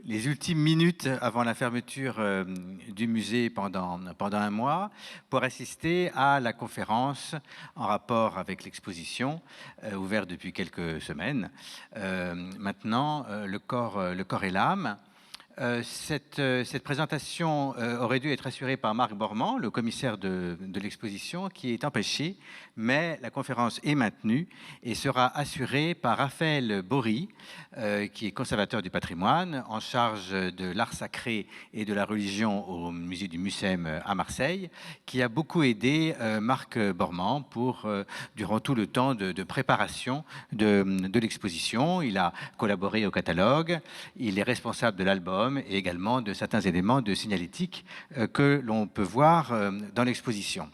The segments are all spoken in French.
les ultimes minutes avant la fermeture du musée pendant un mois pour assister à la conférence en rapport avec l'exposition ouverte depuis quelques semaines. Maintenant, le corps et l'âme. Cette présentation aurait dû être assurée par Marc Bormand, le commissaire de l'exposition, qui est empêché, mais la conférence est maintenue et sera assurée par Raphaël Bory, qui est conservateur du patrimoine, en charge de l'art sacré et de la religion au musée du Mucem à Marseille, qui a beaucoup aidé Marc Bormand durant tout le temps de préparation de l'exposition. Il a collaboré au catalogue, il est responsable de l'album et également de certains éléments de signalétique que l'on peut voir dans l'exposition.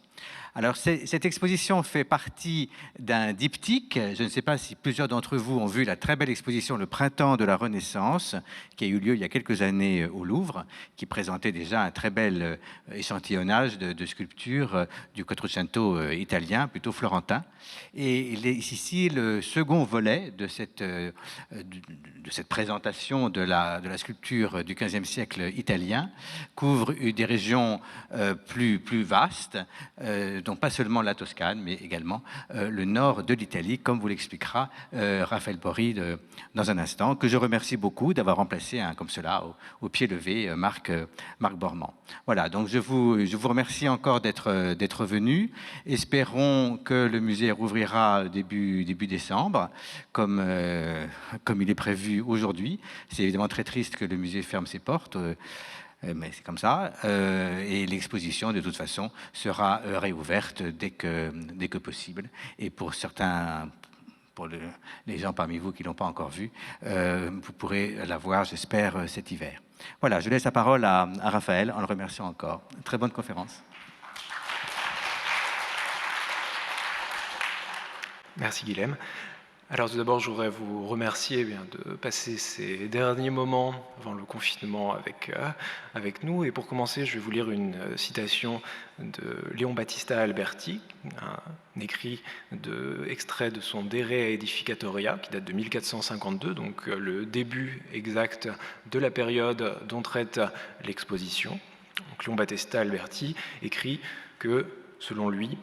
Alors, cette exposition fait partie d'un diptyque. Je ne sais pas si plusieurs d'entre vous ont vu la très belle exposition Le Printemps de la Renaissance, qui a eu lieu il y a quelques années au Louvre, qui présentait déjà un très bel échantillonnage de sculptures du Quattrocento italien, plutôt florentin. Et il est ici le second volet de cette présentation de la sculpture du XVe siècle italien, couvre des régions plus vastes, donc pas seulement la Toscane, mais également le nord de l'Italie, comme vous l'expliquera Raphaël Bory dans un instant, que je remercie beaucoup d'avoir remplacé comme cela, au pied levé, Marc Bormand. Voilà, donc je vous remercie encore d'être venu. Espérons que le musée rouvrira début décembre, comme il est prévu aujourd'hui. C'est évidemment très triste que le musée ferme ses portes, mais c'est comme ça. Et l'exposition, de toute façon, sera réouverte dès que possible. Et pour certains, les gens parmi vous qui ne l'ont pas encore vue, vous pourrez la voir, j'espère, cet hiver. Voilà, je laisse la parole à Raphaël en le remerciant encore. Très bonne conférence. Merci Guilhem. Alors tout d'abord, je voudrais vous remercier de passer ces derniers moments avant le confinement avec nous. Et pour commencer, je vais vous lire une citation de Léon Battista Alberti, un écrit extrait de son De Re Edificatoria, qui date de 1452, donc le début exact de la période dont traite l'exposition. Donc Léon Battista Alberti écrit que, selon lui,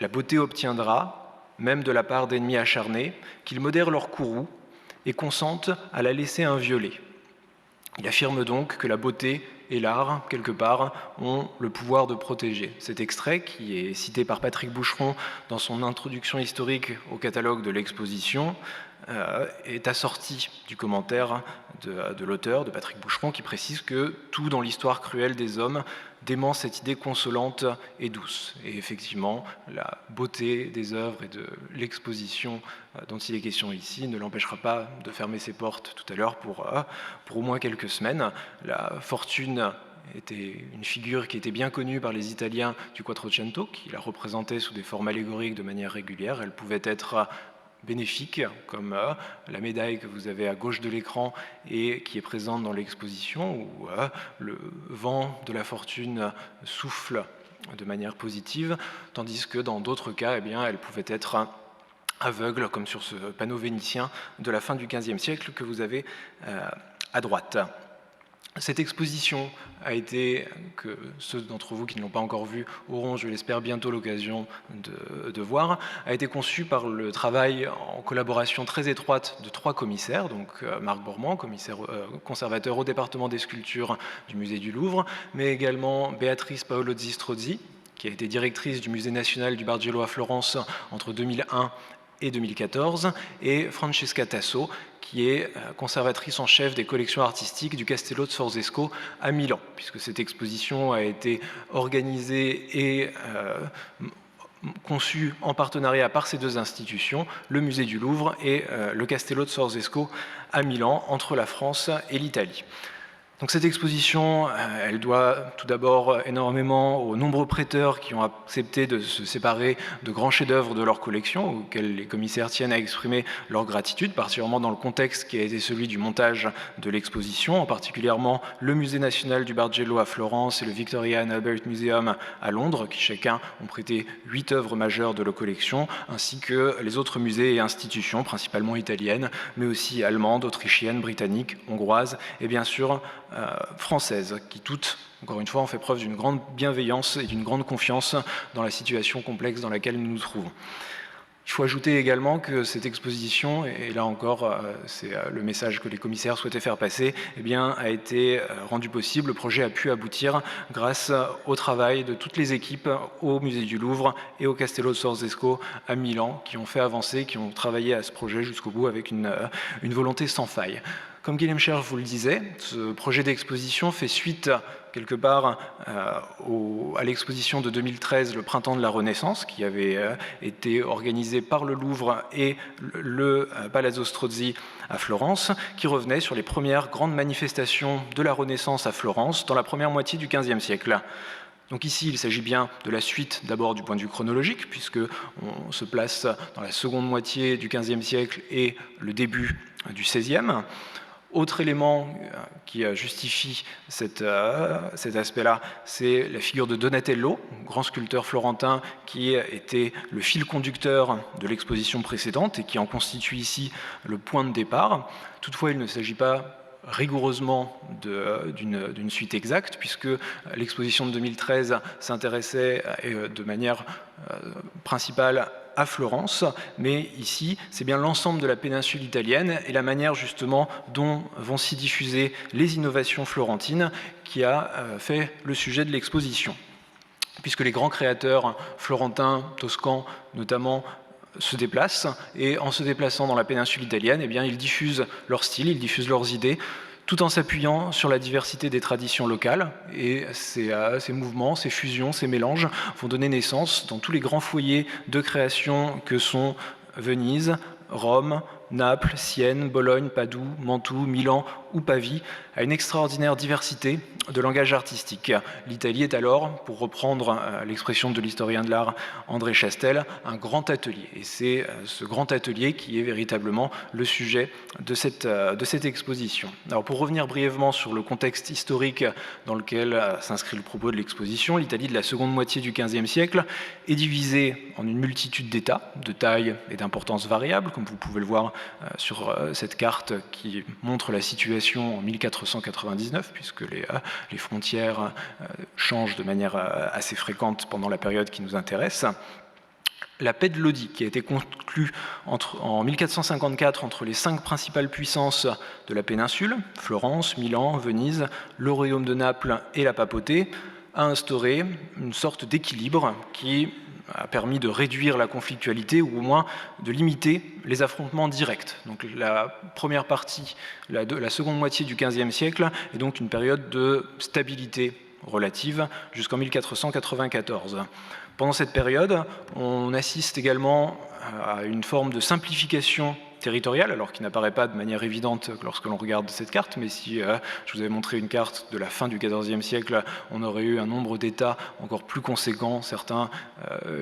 la beauté obtiendra, même de la part d'ennemis acharnés, qu'ils modèrent leur courroux et consentent à la laisser inviolée. Il affirme donc que la beauté et l'art, quelque part, ont le pouvoir de protéger. Cet extrait, qui est cité par Patrick Boucheron dans son introduction historique au catalogue de l'exposition, est assorti du commentaire de l'auteur, de Patrick Boucheron, qui précise que tout dans l'histoire cruelle des hommes dément cette idée consolante et douce. Et effectivement, la beauté des œuvres et de l'exposition dont il est question ici ne l'empêchera pas de fermer ses portes tout à l'heure pour au moins quelques semaines. La fortune était une figure qui était bien connue par les Italiens du Quattrocento, qui la représentaient sous des formes allégoriques de manière régulière. Elle pouvait être bénéfique, comme la médaille que vous avez à gauche de l'écran et qui est présente dans l'exposition, où le vent de la fortune souffle de manière positive, tandis que dans d'autres cas, elle pouvait être aveugle, comme sur ce panneau vénitien de la fin du XVe siècle que vous avez à droite. Cette exposition a été, que ceux d'entre vous qui ne l'ont pas encore vue auront, je l'espère, bientôt l'occasion de voir, a été conçue par le travail en collaboration très étroite de 3 commissaires, donc Marc Bormand, commissaire conservateur au département des sculptures du musée du Louvre, mais également Béatrice Paolozzi Strozzi, qui a été directrice du musée national du Bargello à Florence entre 2001 et 2014, et Francesca Tasso, qui est conservatrice en chef des collections artistiques du Castello de Sforzesco à Milan, puisque cette exposition a été organisée et conçue en partenariat par ces 2 institutions, le musée du Louvre et le Castello de Sforzesco à Milan, entre la France et l'Italie. Donc cette exposition, elle doit tout d'abord énormément aux nombreux prêteurs qui ont accepté de se séparer de grands chefs-d'œuvre de leur collection, auxquels les commissaires tiennent à exprimer leur gratitude, particulièrement dans le contexte qui a été celui du montage de l'exposition, en particulièrement le Musée national du Bargello à Florence et le Victoria and Albert Museum à Londres, qui chacun ont prêté 8 œuvres majeures de leur collection, ainsi que les autres musées et institutions, principalement italiennes, mais aussi allemandes, autrichiennes, britanniques, hongroises et bien sûr françaises, qui toutes, encore une fois, ont fait preuve d'une grande bienveillance et d'une grande confiance dans la situation complexe dans laquelle nous nous trouvons. Il faut ajouter également que cette exposition, et là encore c'est le message que les commissaires souhaitaient faire passer, eh bien, a été rendu possible, le projet a pu aboutir grâce au travail de toutes les équipes au Musée du Louvre et au Castello Sorzesco à Milan, qui ont fait avancer, qui ont travaillé à ce projet jusqu'au bout avec une volonté sans faille. Comme Guilhem Scherf vous le disait, ce projet d'exposition fait suite quelque part à l'exposition de 2013, le Printemps de la Renaissance, qui avait été organisée par le Louvre et le Palazzo Strozzi à Florence, qui revenait sur les premières grandes manifestations de la Renaissance à Florence dans la première moitié du XVe siècle. Donc ici, il s'agit bien de la suite, d'abord du point de vue chronologique, puisqu'on se place dans la seconde moitié du XVe siècle et le début du XVIe. Autre élément qui justifie cet aspect-là, c'est la figure de Donatello, grand sculpteur florentin qui était le fil conducteur de l'exposition précédente et qui en constitue ici le point de départ. Toutefois, il ne s'agit pas rigoureusement d'une suite exacte, puisque l'exposition de 2013 s'intéressait de manière principale à Florence, mais ici, c'est bien l'ensemble de la péninsule italienne et la manière justement dont vont s'y diffuser les innovations florentines qui a fait le sujet de l'exposition. Puisque les grands créateurs florentins, toscans notamment, se déplacent, et en se déplaçant dans la péninsule italienne, eh bien, ils diffusent leur style, ils diffusent leurs idées, tout en s'appuyant sur la diversité des traditions locales. Et ces mouvements, ces fusions, ces mélanges vont donner naissance dans tous les grands foyers de création que sont Venise, Rome, Naples, Sienne, Bologne, Padoue, Mantoue, Milan ou Pavie, à une extraordinaire diversité de langage artistique. L'Italie est alors, pour reprendre l'expression de l'historien de l'art André Chastel, un grand atelier. Et c'est ce grand atelier qui est véritablement le sujet de cette exposition. Alors pour revenir brièvement sur le contexte historique dans lequel s'inscrit le propos de l'exposition, l'Italie de la seconde moitié du XVe siècle est divisée en une multitude d'États, de taille et d'importance variables, comme vous pouvez le voir sur cette carte qui montre la situation en 1499, puisque les frontières changent de manière assez fréquente pendant la période qui nous intéresse. La paix de Lodi, qui a été conclue en 1454 entre les 5 principales puissances de la péninsule, Florence, Milan, Venise, le royaume de Naples et la papauté, a instauré une sorte d'équilibre qui a permis de réduire la conflictualité ou au moins de limiter les affrontements directs. Donc la première partie, la seconde moitié du XVe siècle est donc une période de stabilité relative jusqu'en 1494. Pendant cette période, on assiste également à une forme de simplification territoriale, alors qui n'apparaît pas de manière évidente lorsque l'on regarde cette carte, mais si je vous avais montré une carte de la fin du XIVe siècle, on aurait eu un nombre d'États encore plus conséquent, certains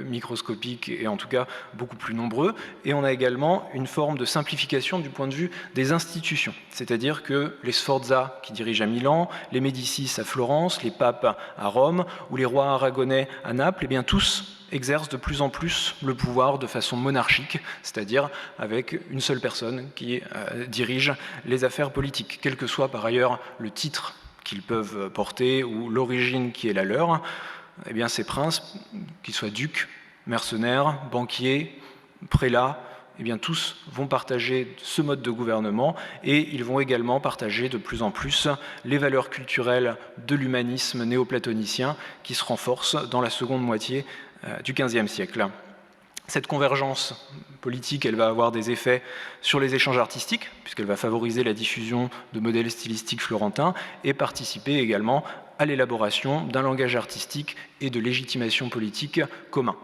microscopiques et en tout cas beaucoup plus nombreux. Et on a également une forme de simplification du point de vue des institutions, c'est-à-dire que les Sforza qui dirigent à Milan, les Médicis à Florence, les papes à Rome ou les rois aragonais à Naples, eh bien tous exercent de plus en plus le pouvoir de façon monarchique, c'est-à-dire avec une seule personne qui dirige les affaires politiques, quel que soit par ailleurs le titre qu'ils peuvent porter ou l'origine qui est la leur. Eh bien, ces princes, qu'ils soient ducs, mercenaires, banquiers, prélats, eh bien, tous vont partager ce mode de gouvernement et ils vont également partager de plus en plus les valeurs culturelles de l'humanisme néoplatonicien qui se renforce dans la seconde moitié du XVe siècle. Cette convergence politique, elle va avoir des effets sur les échanges artistiques, puisqu'elle va favoriser la diffusion de modèles stylistiques florentins et participer également à l'élaboration d'un langage artistique et de légitimation politique commun.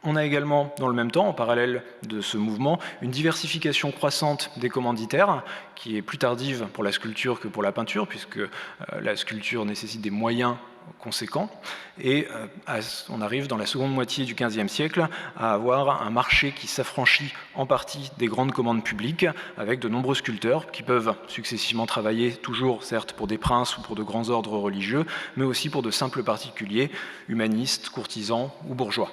On a également, dans le même temps, en parallèle de ce mouvement, une diversification croissante des commanditaires, qui est plus tardive pour la sculpture que pour la peinture, puisque la sculpture nécessite des moyens conséquents. Et on arrive dans la seconde moitié du XVe siècle à avoir un marché qui s'affranchit en partie des grandes commandes publiques, avec de nombreux sculpteurs qui peuvent successivement travailler, toujours certes pour des princes ou pour de grands ordres religieux, mais aussi pour de simples particuliers, humanistes, courtisans ou bourgeois.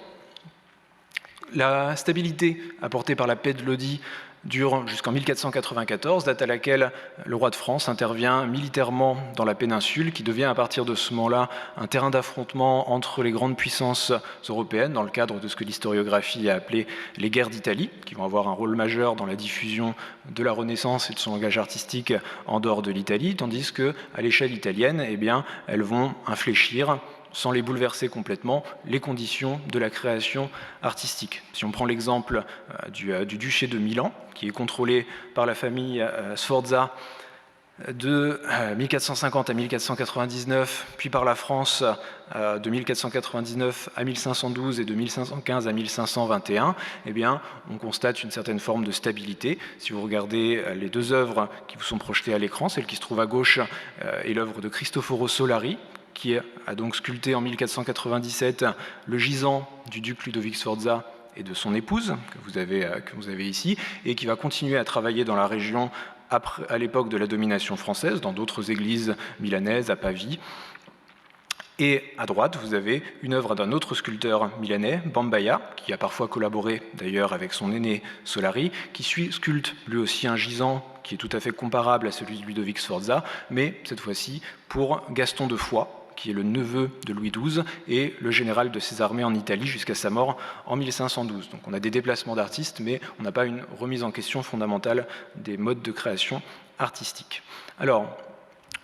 La stabilité apportée par la paix de Lodi dure jusqu'en 1494, date à laquelle le roi de France intervient militairement dans la péninsule, qui devient à partir de ce moment-là un terrain d'affrontement entre les grandes puissances européennes, dans le cadre de ce que l'historiographie a appelé les guerres d'Italie, qui vont avoir un rôle majeur dans la diffusion de la Renaissance et de son langage artistique en dehors de l'Italie, tandis qu'à l'échelle italienne, eh bien, elles vont infléchir, sans les bouleverser complètement, les conditions de la création artistique. Si on prend l'exemple du duché de Milan, qui est contrôlé par la famille Sforza de 1450 à 1499, puis par la France de 1499 à 1512 et de 1515 à 1521, eh bien, on constate une certaine forme de stabilité. Si vous regardez les deux œuvres qui vous sont projetées à l'écran, celle qui se trouve à gauche est l'œuvre de Cristoforo Solari, qui a donc sculpté en 1497 le gisant du duc Ludovic Sforza et de son épouse, que vous avez ici, et qui va continuer à travailler dans la région à l'époque de la domination française, dans d'autres églises milanaises, à Pavie. Et à droite, vous avez une œuvre d'un autre sculpteur milanais, Bambaia, qui a parfois collaboré d'ailleurs avec son aîné Solari, qui sculpte lui aussi un gisant qui est tout à fait comparable à celui de Ludovic Sforza, mais cette fois-ci pour Gaston de Foix, qui est le neveu de Louis XII et le général de ses armées en Italie jusqu'à sa mort en 1512. Donc on a des déplacements d'artistes, mais on n'a pas une remise en question fondamentale des modes de création artistique. Alors,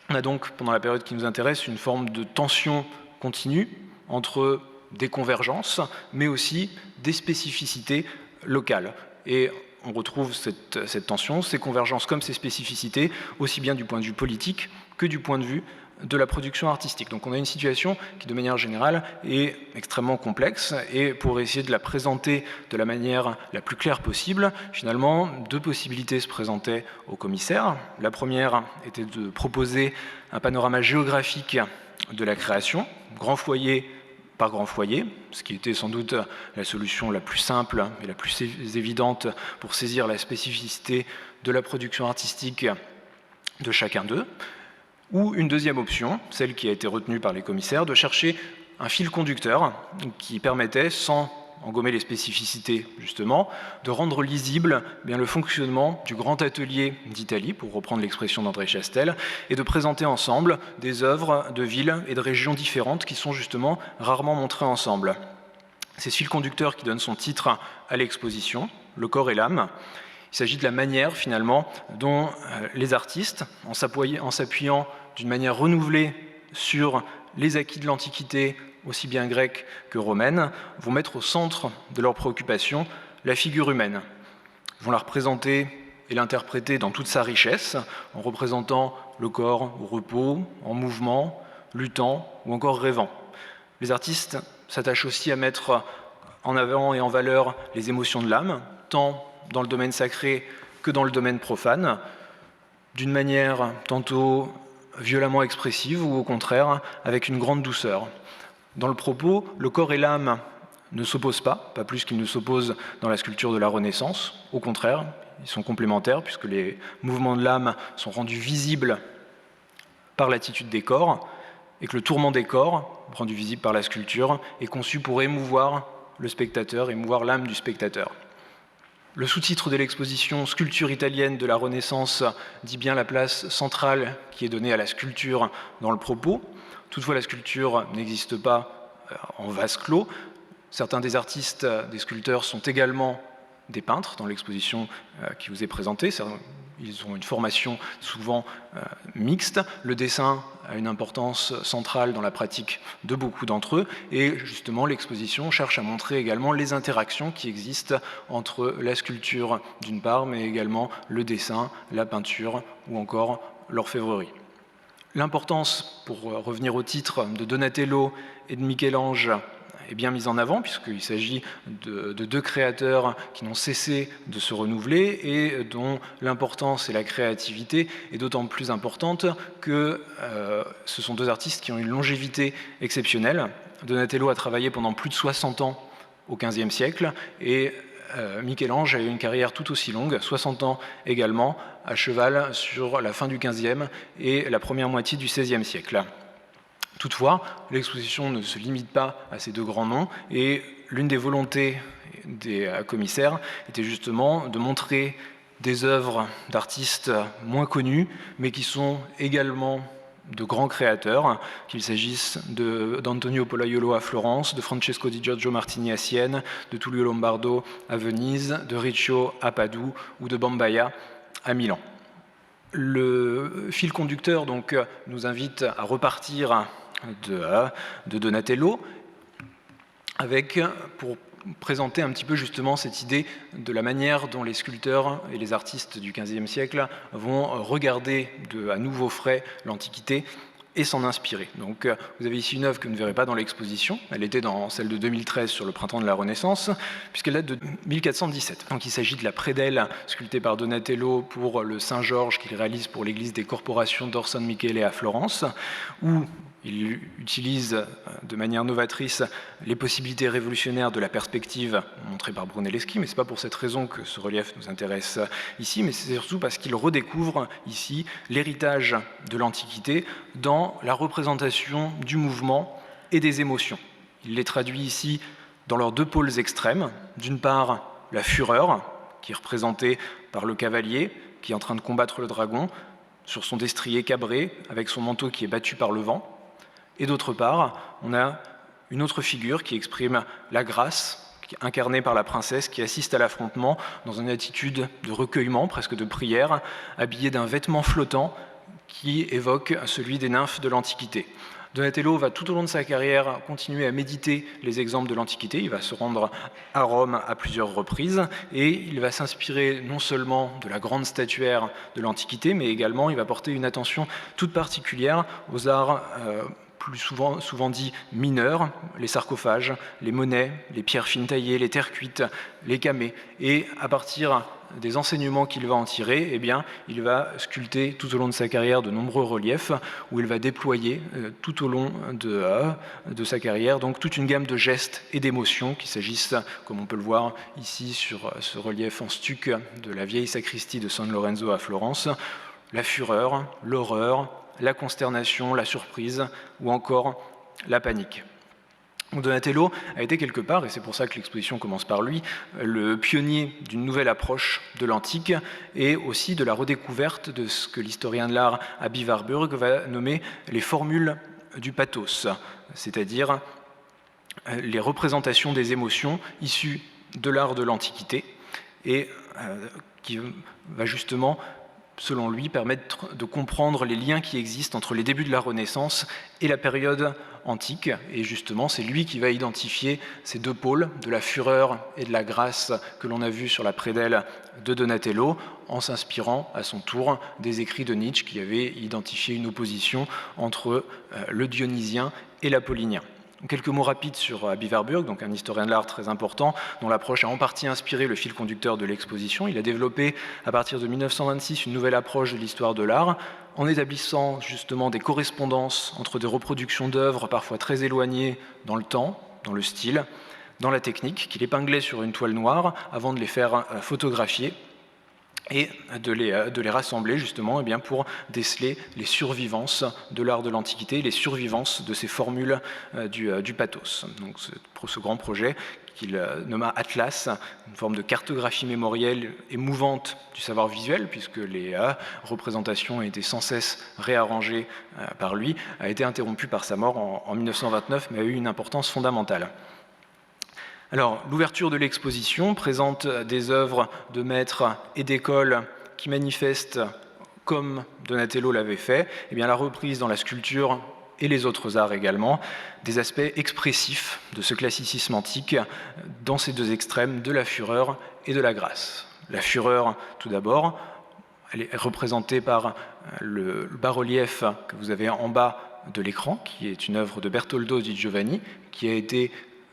on a donc, pendant la période qui nous intéresse, une forme de tension continue entre des convergences, mais aussi des spécificités locales. Et on retrouve cette tension, ces convergences comme ces spécificités, aussi bien du point de vue politique que du point de vue de la production artistique. Donc on a une situation qui, de manière générale, est extrêmement complexe, et pour essayer de la présenter de la manière la plus claire possible, finalement, deux possibilités se présentaient au commissaire. La première était de proposer un panorama géographique de la création, grand foyer par grand foyer, ce qui était sans doute la solution la plus simple et la plus évidente pour saisir la spécificité de la production artistique de chacun d'eux. Ou une deuxième option, celle qui a été retenue par les commissaires, de chercher un fil conducteur qui permettait, sans engommer les spécificités justement, de rendre lisible bien le fonctionnement du grand atelier d'Italie, pour reprendre l'expression d'André Chastel, et de présenter ensemble des œuvres de villes et de régions différentes qui sont justement rarement montrées ensemble. C'est ce fil conducteur qui donne son titre à l'exposition, Le corps et l'âme. Il s'agit de la manière, finalement, dont les artistes, en s'appuyant d'une manière renouvelée sur les acquis de l'Antiquité, aussi bien grecque que romaine, vont mettre au centre de leurs préoccupations la figure humaine. Ils vont la représenter et l'interpréter dans toute sa richesse, en représentant le corps au repos, en mouvement, luttant ou encore rêvant. Les artistes s'attachent aussi à mettre en avant et en valeur les émotions de l'âme, tant dans le domaine sacré que dans le domaine profane, d'une manière tantôt violemment expressive ou au contraire avec une grande douceur. Dans le propos, le corps et l'âme ne s'opposent pas plus qu'ils ne s'opposent dans la sculpture de la Renaissance. Au contraire, ils sont complémentaires puisque les mouvements de l'âme sont rendus visibles par l'attitude des corps et que le tourment des corps, rendu visible par la sculpture, est conçu pour émouvoir le spectateur, émouvoir l'âme du spectateur. Le sous-titre de l'exposition « Sculpture italienne de la Renaissance » dit bien la place centrale qui est donnée à la sculpture dans le propos. Toutefois, la sculpture n'existe pas en vase clos. Certains des artistes, des sculpteurs, sont également des peintres dans l'exposition qui vous est présentée. Ils ont une formation souvent mixte. Le dessin a une importance centrale dans la pratique de beaucoup d'entre eux. Et justement, l'exposition cherche à montrer également les interactions qui existent entre la sculpture d'une part, mais également le dessin, la peinture ou encore l'orfèvrerie. L'importance, pour revenir au titre, de Donatello et de Michel-Ange est bien mise en avant, puisqu'il s'agit de deux créateurs qui n'ont cessé de se renouveler et dont l'importance et la créativité est d'autant plus importante que ce sont deux artistes qui ont une longévité exceptionnelle. Donatello a travaillé pendant plus de 60 ans au XVe siècle et Michel-Ange a eu une carrière tout aussi longue, 60 ans également, à cheval sur la fin du XVe et la première moitié du XVIe siècle. Toutefois, l'exposition ne se limite pas à ces deux grands noms et l'une des volontés des commissaires était justement de montrer des œuvres d'artistes moins connus, mais qui sont également de grands créateurs, qu'il s'agisse d'Antonio Pollaiolo à Florence, de Francesco di Giorgio Martini à Sienne, de Tullio Lombardo à Venise, de Riccio à Padoue ou de Bambaia à Milan. Le fil conducteur donc, nous invite à repartir de Donatello avec, pour présenter un petit peu justement cette idée de la manière dont les sculpteurs et les artistes du XVe siècle vont regarder à nouveau frais l'Antiquité et s'en inspirer. Donc vous avez ici une œuvre que vous ne verrez pas dans l'exposition, elle était dans celle de 2013 sur le printemps de la Renaissance, puisqu'elle date de 1417. Donc il s'agit de la prédelle sculptée par Donatello pour le Saint-Georges qu'il réalise pour l'église des Corporations d'Orson Michele à Florence, où il utilise de manière novatrice les possibilités révolutionnaires de la perspective montrée par Brunelleschi, mais ce n'est pas pour cette raison que ce relief nous intéresse ici, mais c'est surtout parce qu'il redécouvre ici l'héritage de l'Antiquité dans la représentation du mouvement et des émotions. Il les traduit ici dans leurs deux pôles extrêmes. D'une part, la fureur, qui est représentée par le cavalier, qui est en train de combattre le dragon, sur son destrier cabré, avec son manteau qui est battu par le vent. Et d'autre part, on a une autre figure qui exprime la grâce, incarnée par la princesse qui assiste à l'affrontement dans une attitude de recueillement, presque de prière, habillée d'un vêtement flottant qui évoque celui des nymphes de l'Antiquité. Donatello va tout au long de sa carrière continuer à méditer les exemples de l'Antiquité. Il va se rendre à Rome à plusieurs reprises et il va s'inspirer non seulement de la grande statuaire de l'Antiquité, mais également il va porter une attention toute particulière aux arts plus souvent dit mineurs, les sarcophages, les monnaies, les pierres fines taillées, les terres cuites, les camées. Et à partir des enseignements qu'il va en tirer, eh bien, il va sculpter tout au long de sa carrière de nombreux reliefs où il va déployer tout au long de sa carrière donc toute une gamme de gestes et d'émotions, qu'il s'agisse, comme on peut le voir ici sur ce relief en stuc de la vieille sacristie de San Lorenzo à Florence, la fureur, l'horreur, la consternation, la surprise ou encore la panique. Donatello a été quelque part, et c'est pour ça que l'exposition commence par lui, le pionnier d'une nouvelle approche de l'antique et aussi de la redécouverte de ce que l'historien de l'art Aby Warburg va nommer les formules du pathos, c'est-à-dire les représentations des émotions issues de l'art de l'Antiquité et qui va justement, selon lui, permettre de comprendre les liens qui existent entre les débuts de la Renaissance et la période antique. Et justement, c'est lui qui va identifier ces deux pôles, de la fureur et de la grâce que l'on a vu sur la prédelle de Donatello, en s'inspirant à son tour des écrits de Nietzsche qui avait identifié une opposition entre le dionysien et l'apollinien. Quelques mots rapides sur Aby Warburg, donc un historien de l'art très important, dont l'approche a en partie inspiré le fil conducteur de l'exposition. Il a développé, à partir de 1926, une nouvelle approche de l'histoire de l'art, en établissant justement des correspondances entre des reproductions d'œuvres parfois très éloignées dans le temps, dans le style, dans la technique, qu'il épinglait sur une toile noire avant de les faire photographier et de les rassembler justement pour déceler les survivances de l'art de l'Antiquité, les survivances de ces formules du pathos. Donc ce grand projet qu'il nomma Atlas, une forme de cartographie mémorielle émouvante du savoir visuel, puisque les représentations étaient sans cesse réarrangées par lui, a été interrompu par sa mort en 1929, mais a eu une importance fondamentale. Alors, l'ouverture de l'exposition présente des œuvres de maîtres et d'écoles qui manifestent, comme Donatello l'avait fait, la reprise dans la sculpture et les autres arts également, des aspects expressifs de ce classicisme antique dans ces deux extrêmes de la fureur et de la grâce. La fureur, tout d'abord, elle est représentée par le bas-relief que vous avez en bas de l'écran, qui est une œuvre de Bertoldo di Giovanni, qui a été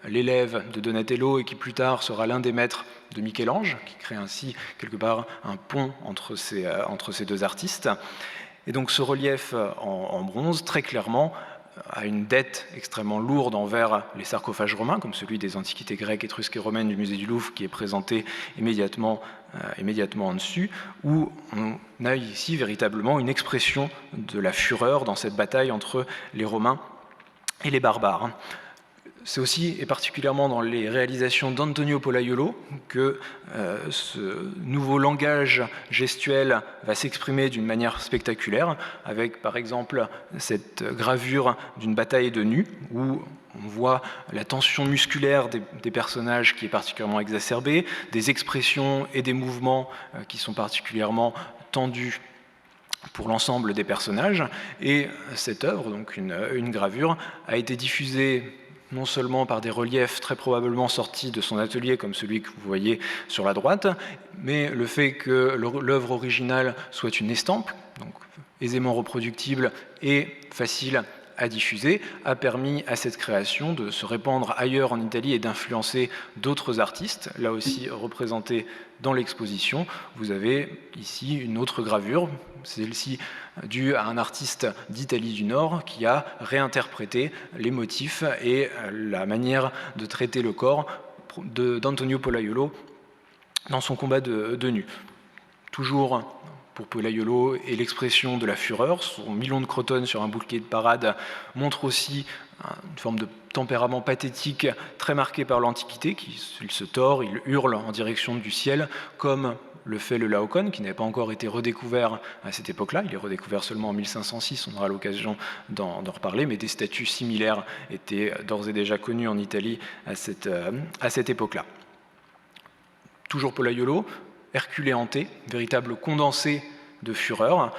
l'élève de Donatello et qui plus tard sera l'un des maîtres de Michel-Ange, qui crée ainsi quelque part un pont entre ces deux artistes. Et donc ce relief en bronze, très clairement, a une dette extrêmement lourde envers les sarcophages romains, comme celui des antiquités grecques, étrusques et romaines du musée du Louvre, qui est présenté immédiatement en dessus, où on a ici véritablement une expression de la fureur dans cette bataille entre les Romains et les barbares. C'est aussi, et particulièrement dans les réalisations d'Antonio Pollaiolo, que ce nouveau langage gestuel va s'exprimer d'une manière spectaculaire, avec par exemple cette gravure d'une bataille de nus, où on voit la tension musculaire des personnages qui est particulièrement exacerbée, des expressions et des mouvements qui sont particulièrement tendus pour l'ensemble des personnages. Et cette œuvre, donc une gravure, a été diffusée non seulement par des reliefs très probablement sortis de son atelier, comme celui que vous voyez sur la droite, mais le fait que l'œuvre originale soit une estampe, donc aisément reproductible et facile à diffuser, a permis à cette création de se répandre ailleurs en Italie et d'influencer d'autres artistes, là aussi représentés dans l'exposition. Vous avez ici une autre gravure, celle-ci due à un artiste d'Italie du Nord qui a réinterprété les motifs et la manière de traiter le corps d'Antonio Pollaiolo dans son combat de nu. Toujours pour Pollaiolo et l'expression de la fureur, son milon de Crotone sur un bouclier de parade montre aussi une forme de tempérament pathétique très marqué par l'Antiquité, il se tord, il hurle en direction du ciel, comme le fait le Laocoon, qui n'avait pas encore été redécouvert à cette époque-là, il est redécouvert seulement en 1506, on aura l'occasion d'en reparler, mais des statues similaires étaient d'ores et déjà connues en Italie à cette époque-là. Toujours Pollaiolo, Hercule hanté, véritable condensé de fureur,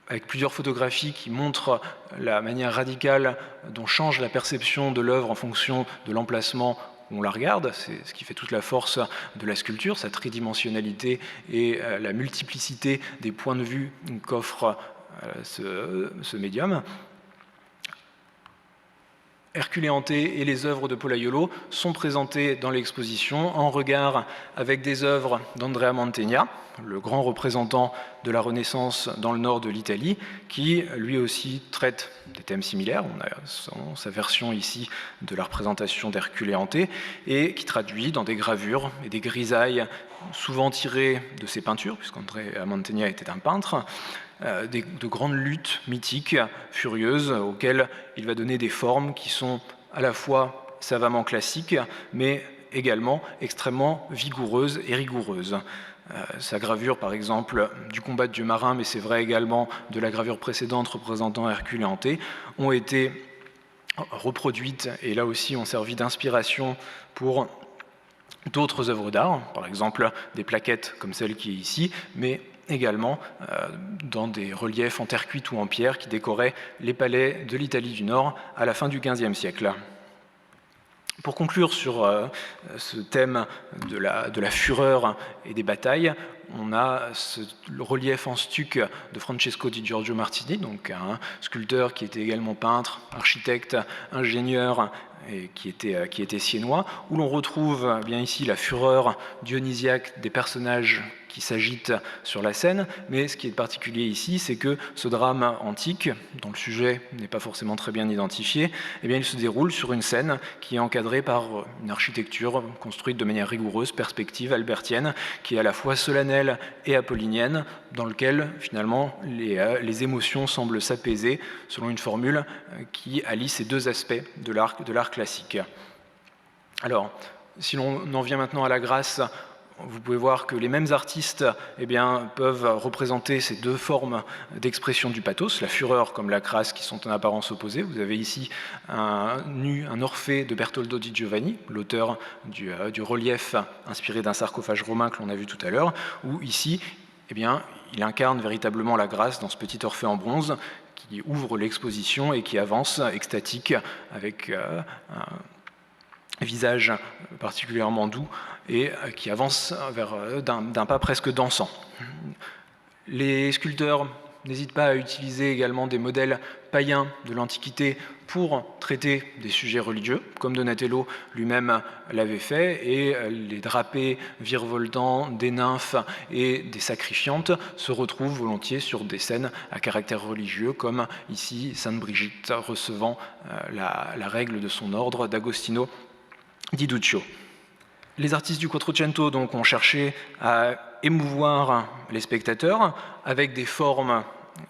avec plusieurs photographies qui montrent la manière radicale dont change la perception de l'œuvre en fonction de l'emplacement où on la regarde. C'est ce qui fait toute la force de la sculpture, sa tridimensionnalité et la multiplicité des points de vue qu'offre ce médium. Hercule hanté et les œuvres de Pollaiolo sont présentées dans l'exposition en regard avec des œuvres d'Andrea Mantegna, le grand représentant de la Renaissance dans le nord de l'Italie, qui lui aussi traite des thèmes similaires. On a sa version ici de la représentation d'Hercule hanté et qui traduit dans des gravures et des grisailles souvent tirées de ses peintures, puisqu'Andrea Mantegna était un peintre, de grandes luttes mythiques, furieuses, auxquelles il va donner des formes qui sont à la fois savamment classiques, mais également extrêmement vigoureuses et rigoureuses. Sa gravure, par exemple, du combat de dieu marin, mais c'est vrai également de la gravure précédente représentant Hercule hanté, ont été reproduites et là aussi ont servi d'inspiration pour d'autres œuvres d'art, par exemple des plaquettes comme celle qui est ici, mais également dans des reliefs en terre cuite ou en pierre qui décoraient les palais de l'Italie du Nord à la fin du XVe siècle. Pour conclure sur ce thème de la fureur et des batailles, on a le relief en stuc de Francesco di Giorgio Martini, donc un sculpteur qui était également peintre, architecte, ingénieur, et qui était siennois, où l'on retrouve bien ici la fureur dionysiaque des personnages qui s'agitent sur la scène, mais ce qui est particulier ici, c'est que ce drame antique, dont le sujet n'est pas forcément très bien identifié, eh bien, il se déroule sur une scène qui est encadrée par une architecture construite de manière rigoureuse, perspective albertienne, qui est à la fois solennelle et apollinienne, dans lequel finalement les émotions semblent s'apaiser selon une formule qui allie ces deux aspects de l'art classique. Alors, si l'on en vient maintenant à la grâce, vous pouvez voir que les mêmes artistes peuvent représenter ces deux formes d'expression du pathos, la fureur comme la crasse qui sont en apparence opposées. Vous avez ici un Orphée de Bertoldo di Giovanni, l'auteur du relief inspiré d'un sarcophage romain que l'on a vu tout à l'heure, où ici, il incarne véritablement la grâce dans ce petit Orphée en bronze qui ouvre l'exposition et qui avance extatique avec un visage particulièrement doux et qui avance d'un pas presque dansant. Les sculpteurs n'hésite pas à utiliser également des modèles païens de l'Antiquité pour traiter des sujets religieux, comme Donatello lui-même l'avait fait, et les drapés virevoltants des nymphes et des sacrifiantes se retrouvent volontiers sur des scènes à caractère religieux, comme ici Sainte Brigitte recevant la règle de son ordre d'Agostino di Duccio. Les artistes du Quattrocento donc ont cherché à émouvoir les spectateurs avec des formes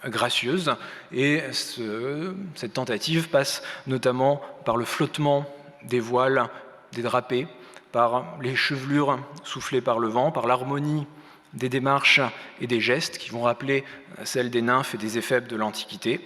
gracieuses, et cette tentative passe notamment par le flottement des voiles, des drapés, par les chevelures soufflées par le vent, par l'harmonie des démarches et des gestes qui vont rappeler celles des nymphes et des éphèbes de l'Antiquité.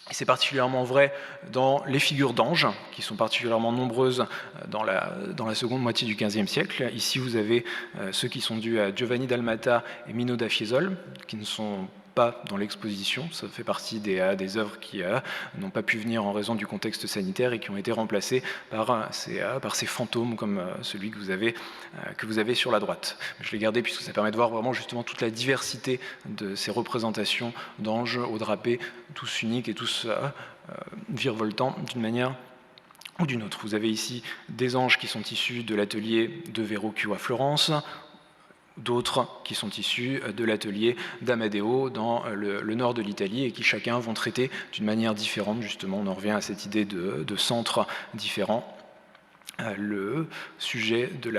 C'est particulièrement vrai dans les figures d'anges, qui sont particulièrement nombreuses dans la seconde moitié du XVe siècle. Ici, vous avez ceux qui sont dus à Giovanni Dalmata et Mino da Fiesole, qui ne sont pas dans l'exposition. Ça fait partie des œuvres qui n'ont pas pu venir en raison du contexte sanitaire et qui ont été remplacées par ces fantômes comme celui que vous avez sur la droite. Je l'ai gardé puisque ça permet de voir vraiment justement toute la diversité de ces représentations d'anges aux drapés, tous uniques et tous virevoltants d'une manière ou d'une autre. Vous avez ici des anges qui sont issus de l'atelier de Verrocchio à Florence, d'autres qui sont issus de l'atelier d'Amadeo dans le nord de l'Italie et qui chacun vont traiter d'une manière différente, justement, on en revient à cette idée de centres différents, le sujet de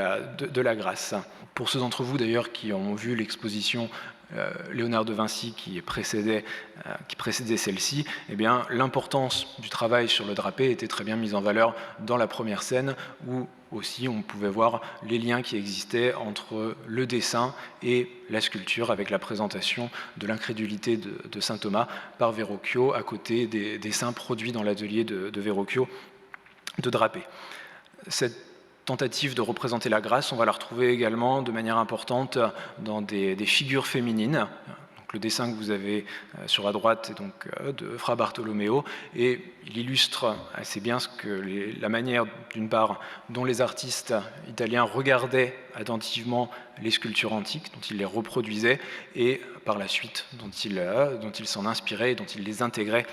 la grâce. Pour ceux d'entre vous d'ailleurs qui ont vu l'exposition Léonard de Vinci qui précédait celle-ci, eh bien, l'importance du travail sur le drapé était très bien mise en valeur dans la première scène où aussi on pouvait voir les liens qui existaient entre le dessin et la sculpture avec la présentation de l'incrédulité de saint Thomas par Verrocchio à côté des dessins produits dans l'atelier de Verrocchio de drapé. Cette tentative de représenter la grâce, on va la retrouver également de manière importante dans des figures féminines. Donc, le dessin que vous avez sur la droite est donc de Fra Bartolomeo et il illustre assez bien la manière, d'une part, dont les artistes italiens regardaient attentivement les sculptures antiques, dont ils les reproduisaient, et par la suite dont ils s'en inspiraient et dont ils les intégraient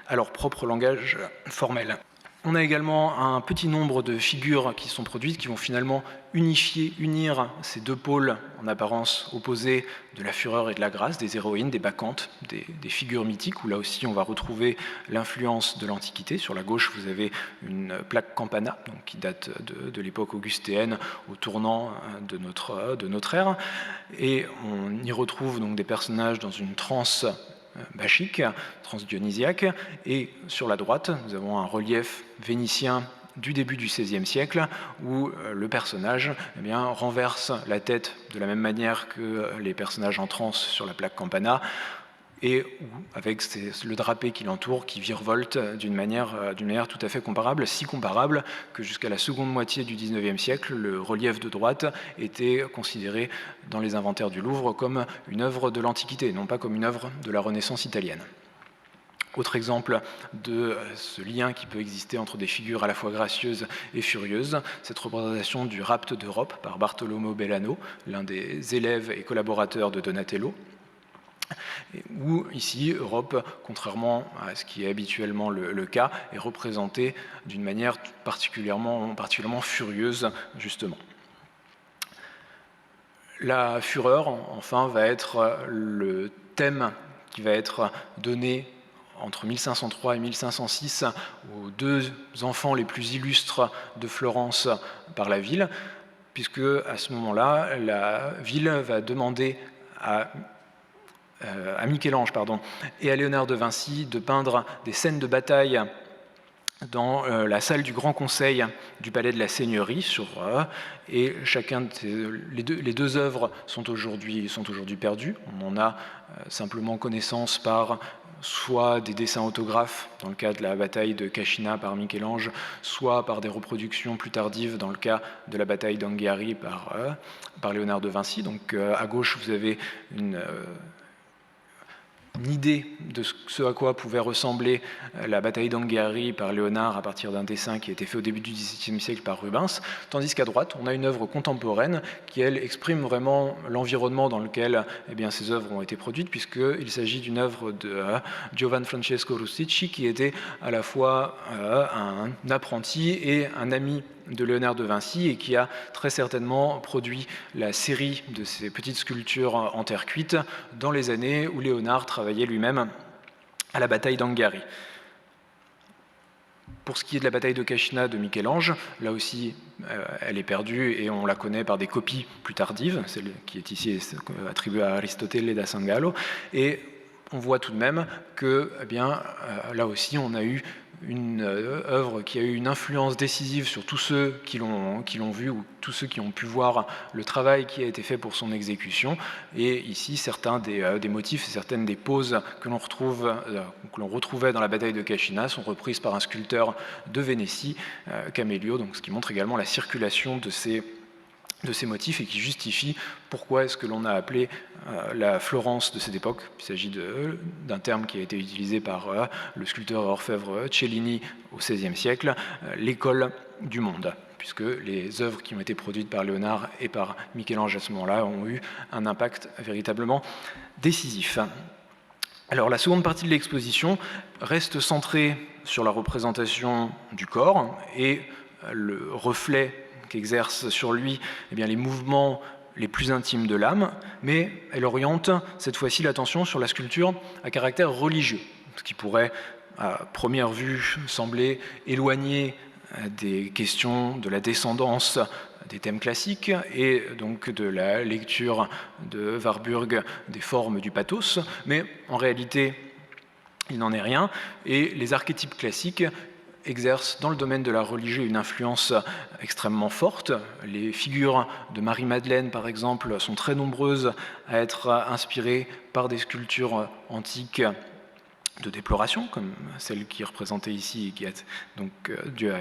à leur propre langage formel. On a également un petit nombre de figures qui sont produites, qui vont finalement unir ces deux pôles en apparence opposés de la fureur et de la grâce, des héroïnes, des bacchantes, des figures mythiques, où là aussi on va retrouver l'influence de l'Antiquité. Sur la gauche, vous avez une plaque campana, donc qui date de l'époque augustéenne, au tournant de notre ère. Et on y retrouve donc des personnages dans une transe bachique, transdionysiaque, et sur la droite, nous avons un relief vénitien du début du XVIe siècle où le personnage renverse la tête de la même manière que les personnages en transe sur la plaque campana, et avec le drapé qui l'entoure, qui virevolte d'une manière tout à fait comparable, si comparable que jusqu'à la seconde moitié du XIXe siècle, le relief de droite était considéré dans les inventaires du Louvre comme une œuvre de l'Antiquité, non pas comme une œuvre de la Renaissance italienne. Autre exemple de ce lien qui peut exister entre des figures à la fois gracieuses et furieuses, cette représentation du rapt d'Europe par Bartolomeo Bellano, l'un des élèves et collaborateurs de Donatello, où ici, Europe, contrairement à ce qui est habituellement le cas, est représentée d'une manière particulièrement furieuse, justement. La fureur, enfin, va être le thème qui va être donné entre 1503 et 1506 aux deux enfants les plus illustres de Florence par la ville, puisque à ce moment-là, la ville va demander à Michel-Ange et à Léonard de Vinci de peindre des scènes de bataille dans la salle du Grand Conseil du Palais de la Seigneurie, et les deux œuvres sont aujourd'hui perdues. On en a simplement connaissance par soit des dessins autographes dans le cas de la bataille de Cascina par Michel-Ange, soit par des reproductions plus tardives dans le cas de la bataille d'Anghiari par Léonard de Vinci. Donc à gauche, vous avez une idée de ce à quoi pouvait ressembler la bataille d'Anghiari par Léonard à partir d'un dessin qui a été fait au début du XVIIe siècle par Rubens, tandis qu'à droite, on a une œuvre contemporaine qui, elle, exprime vraiment l'environnement dans lequel ces œuvres ont été produites, puisqu'il s'agit d'une œuvre de Giovan Francesco Rusticci, qui était à la fois un apprenti et un ami de Léonard de Vinci, et qui a très certainement produit la série de ces petites sculptures en terre cuite dans les années où Léonard travaillait lui-même à la bataille d'Anghiari. Pour ce qui est de la bataille de Cascina de Michel-Ange, là aussi, elle est perdue et on la connaît par des copies plus tardives, celle qui est ici attribuée à Aristotele da San Gallo, et on voit tout de même que, là aussi, on a eu une œuvre qui a eu une influence décisive sur tous ceux qui l'ont vu ou tous ceux qui ont pu voir le travail qui a été fait pour son exécution. Et ici, certains des motifs et certaines des poses que l'on retrouvait dans la bataille de Cascina sont reprises par un sculpteur de Vénétie, Camellio, donc ce qui montre également la circulation de ces motifs et qui justifie pourquoi est-ce que l'on a appelé la Florence de cette époque. Il s'agit d'un terme qui a été utilisé par le sculpteur et orfèvre Cellini au XVIe siècle, l'école du monde, puisque les œuvres qui ont été produites par Léonard et par Michel-Ange à ce moment-là ont eu un impact véritablement décisif. Alors la seconde partie de l'exposition reste centrée sur la représentation du corps et le reflet qu'exercent sur lui les mouvements les plus intimes de l'âme, mais elle oriente cette fois-ci l'attention sur la sculpture à caractère religieux, ce qui pourrait, à première vue, sembler éloigné des questions de la descendance des thèmes classiques et donc de la lecture de Warburg des formes du pathos, mais en réalité, il n'en est rien, et les archétypes classiques exerce dans le domaine de la religion une influence extrêmement forte. Les figures de Marie-Madeleine, par exemple, sont très nombreuses à être inspirées par des sculptures antiques de déploration, comme celle qui est représentée ici et qui est donc due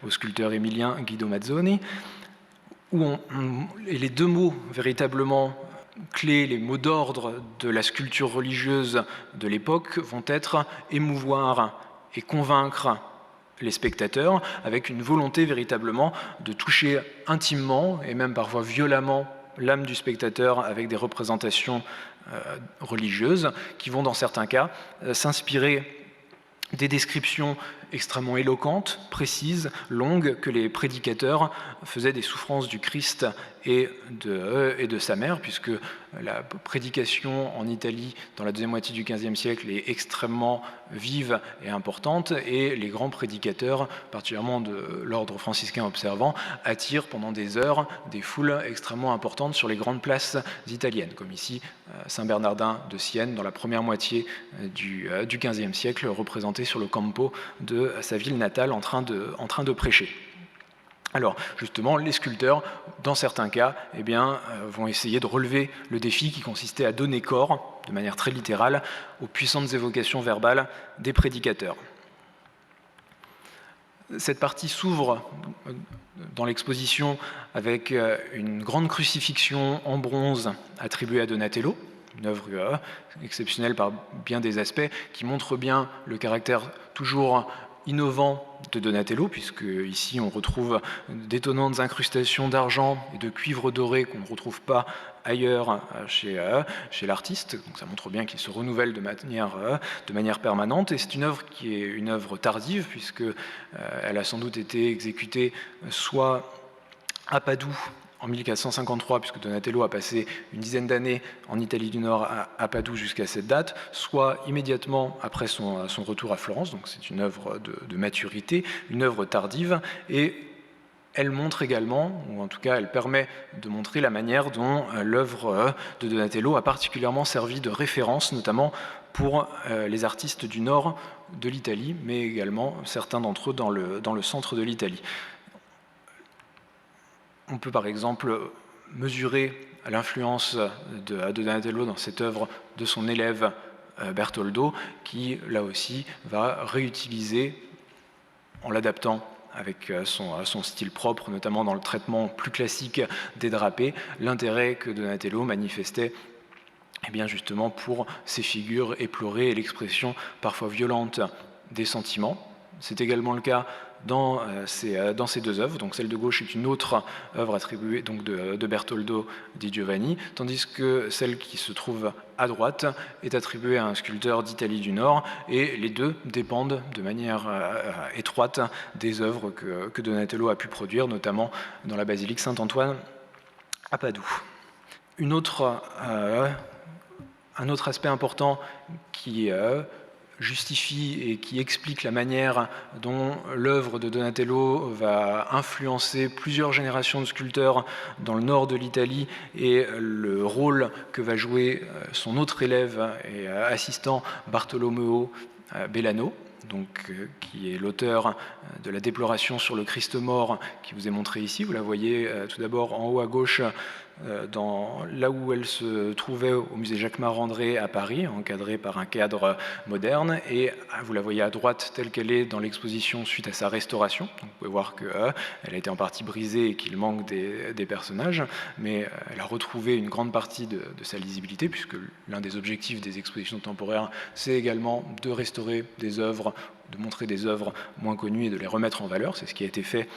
au sculpteur émilien Guido Mazzoni, et les deux mots véritablement clés, les mots d'ordre de la sculpture religieuse de l'époque vont être émouvoir et convaincre les spectateurs, avec une volonté véritablement de toucher intimement et même parfois violemment l'âme du spectateur avec des représentations religieuses qui vont dans certains cas s'inspirer des descriptions extrêmement éloquentes, précises, longues, que les prédicateurs faisaient des souffrances du Christ et de sa mère, puisque la prédication en Italie dans la deuxième moitié du XVe siècle est extrêmement vive et importante, et les grands prédicateurs, particulièrement de l'ordre franciscain observant, attirent pendant des heures des foules extrêmement importantes sur les grandes places italiennes, comme ici Saint-Bernardin de Sienne dans la première moitié du XVe siècle, représenté sur le campo de sa ville natale en train de prêcher. Alors, justement, les sculpteurs, dans certains cas, vont essayer de relever le défi qui consistait à donner corps, de manière très littérale, aux puissantes évocations verbales des prédicateurs. Cette partie s'ouvre dans l'exposition avec une grande crucifixion en bronze attribuée à Donatello, une œuvre exceptionnelle par bien des aspects, qui montre bien le caractère toujours innovant de Donatello, puisque ici on retrouve d'étonnantes incrustations d'argent et de cuivre doré qu'on ne retrouve pas ailleurs chez l'artiste. Donc ça montre bien qu'il se renouvelle de manière permanente, et c'est une œuvre qui est une œuvre tardive, puisque elle a sans doute été exécutée soit à Padoue en 1453, puisque Donatello a passé une dizaine d'années en Italie du Nord à Padoue jusqu'à cette date, soit immédiatement après son retour à Florence. Donc c'est une œuvre de maturité, une œuvre tardive, et elle montre également, ou en tout cas elle permet de montrer la manière dont l'œuvre de Donatello a particulièrement servi de référence, notamment pour les artistes du nord de l'Italie, mais également certains d'entre eux dans le centre de l'Italie. On peut par exemple mesurer l'influence de Donatello dans cette œuvre de son élève Bertoldo, qui là aussi va réutiliser, en l'adaptant avec son style propre, notamment dans le traitement plus classique des drapés, l'intérêt que Donatello manifestait et bien justement pour ces figures éplorées et l'expression parfois violente des sentiments. C'est également le cas dans ces deux œuvres. Donc celle de gauche est une autre œuvre attribuée donc de Bertoldo di Giovanni, tandis que celle qui se trouve à droite est attribuée à un sculpteur d'Italie du Nord, et les deux dépendent de manière étroite des œuvres que Donatello a pu produire, notamment dans la basilique Saint-Antoine à Padoue. Un autre aspect important qui justifie et qui explique la manière dont l'œuvre de Donatello va influencer plusieurs générations de sculpteurs dans le nord de l'Italie, et le rôle que va jouer son autre élève et assistant Bartolomeo Bellano, donc, qui est l'auteur de la déploration sur le Christ mort qui vous est montré ici. Vous la voyez tout d'abord en haut à gauche, là où elle se trouvait au musée Jacquemart-André à Paris, encadrée par un cadre moderne, et vous la voyez à droite telle qu'elle est dans l'exposition suite à sa restauration. Donc, vous pouvez voir qu'elle a été en partie brisée et qu'il manque des personnages, mais elle a retrouvé une grande partie de sa lisibilité, puisque l'un des objectifs des expositions temporaires, c'est également de restaurer des œuvres, de montrer des œuvres moins connues et de les remettre en valeur. C'est ce qui a été fait,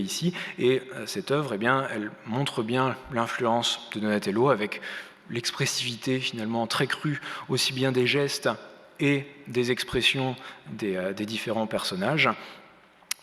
ici. Et cette œuvre, eh bien, elle montre bien l'influence de Donatello, avec l'expressivité finalement très crue, aussi bien des gestes et des expressions des différents personnages.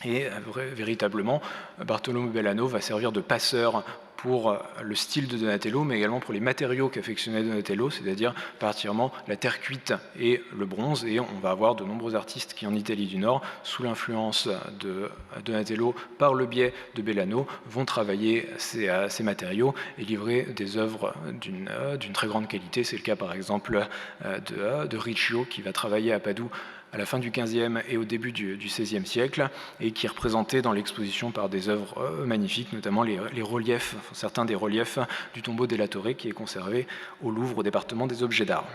Et véritablement, Bartolomeo Bellano va servir de passeur pour le style de Donatello, mais également pour les matériaux qu'affectionnait Donatello, c'est-à-dire particulièrement la terre cuite et le bronze. Et on va avoir de nombreux artistes qui, en Italie du Nord, sous l'influence de Donatello par le biais de Bellano, vont travailler ces matériaux et livrer des œuvres d'une très grande qualité. C'est le cas par exemple de Riccio, qui va travailler à Padoue à la fin du XVe et au début du XVIe siècle, et qui est représenté dans l'exposition par des œuvres magnifiques, notamment les reliefs, certains des reliefs du tombeau della Torre, qui est conservé au Louvre, au département des objets d'art.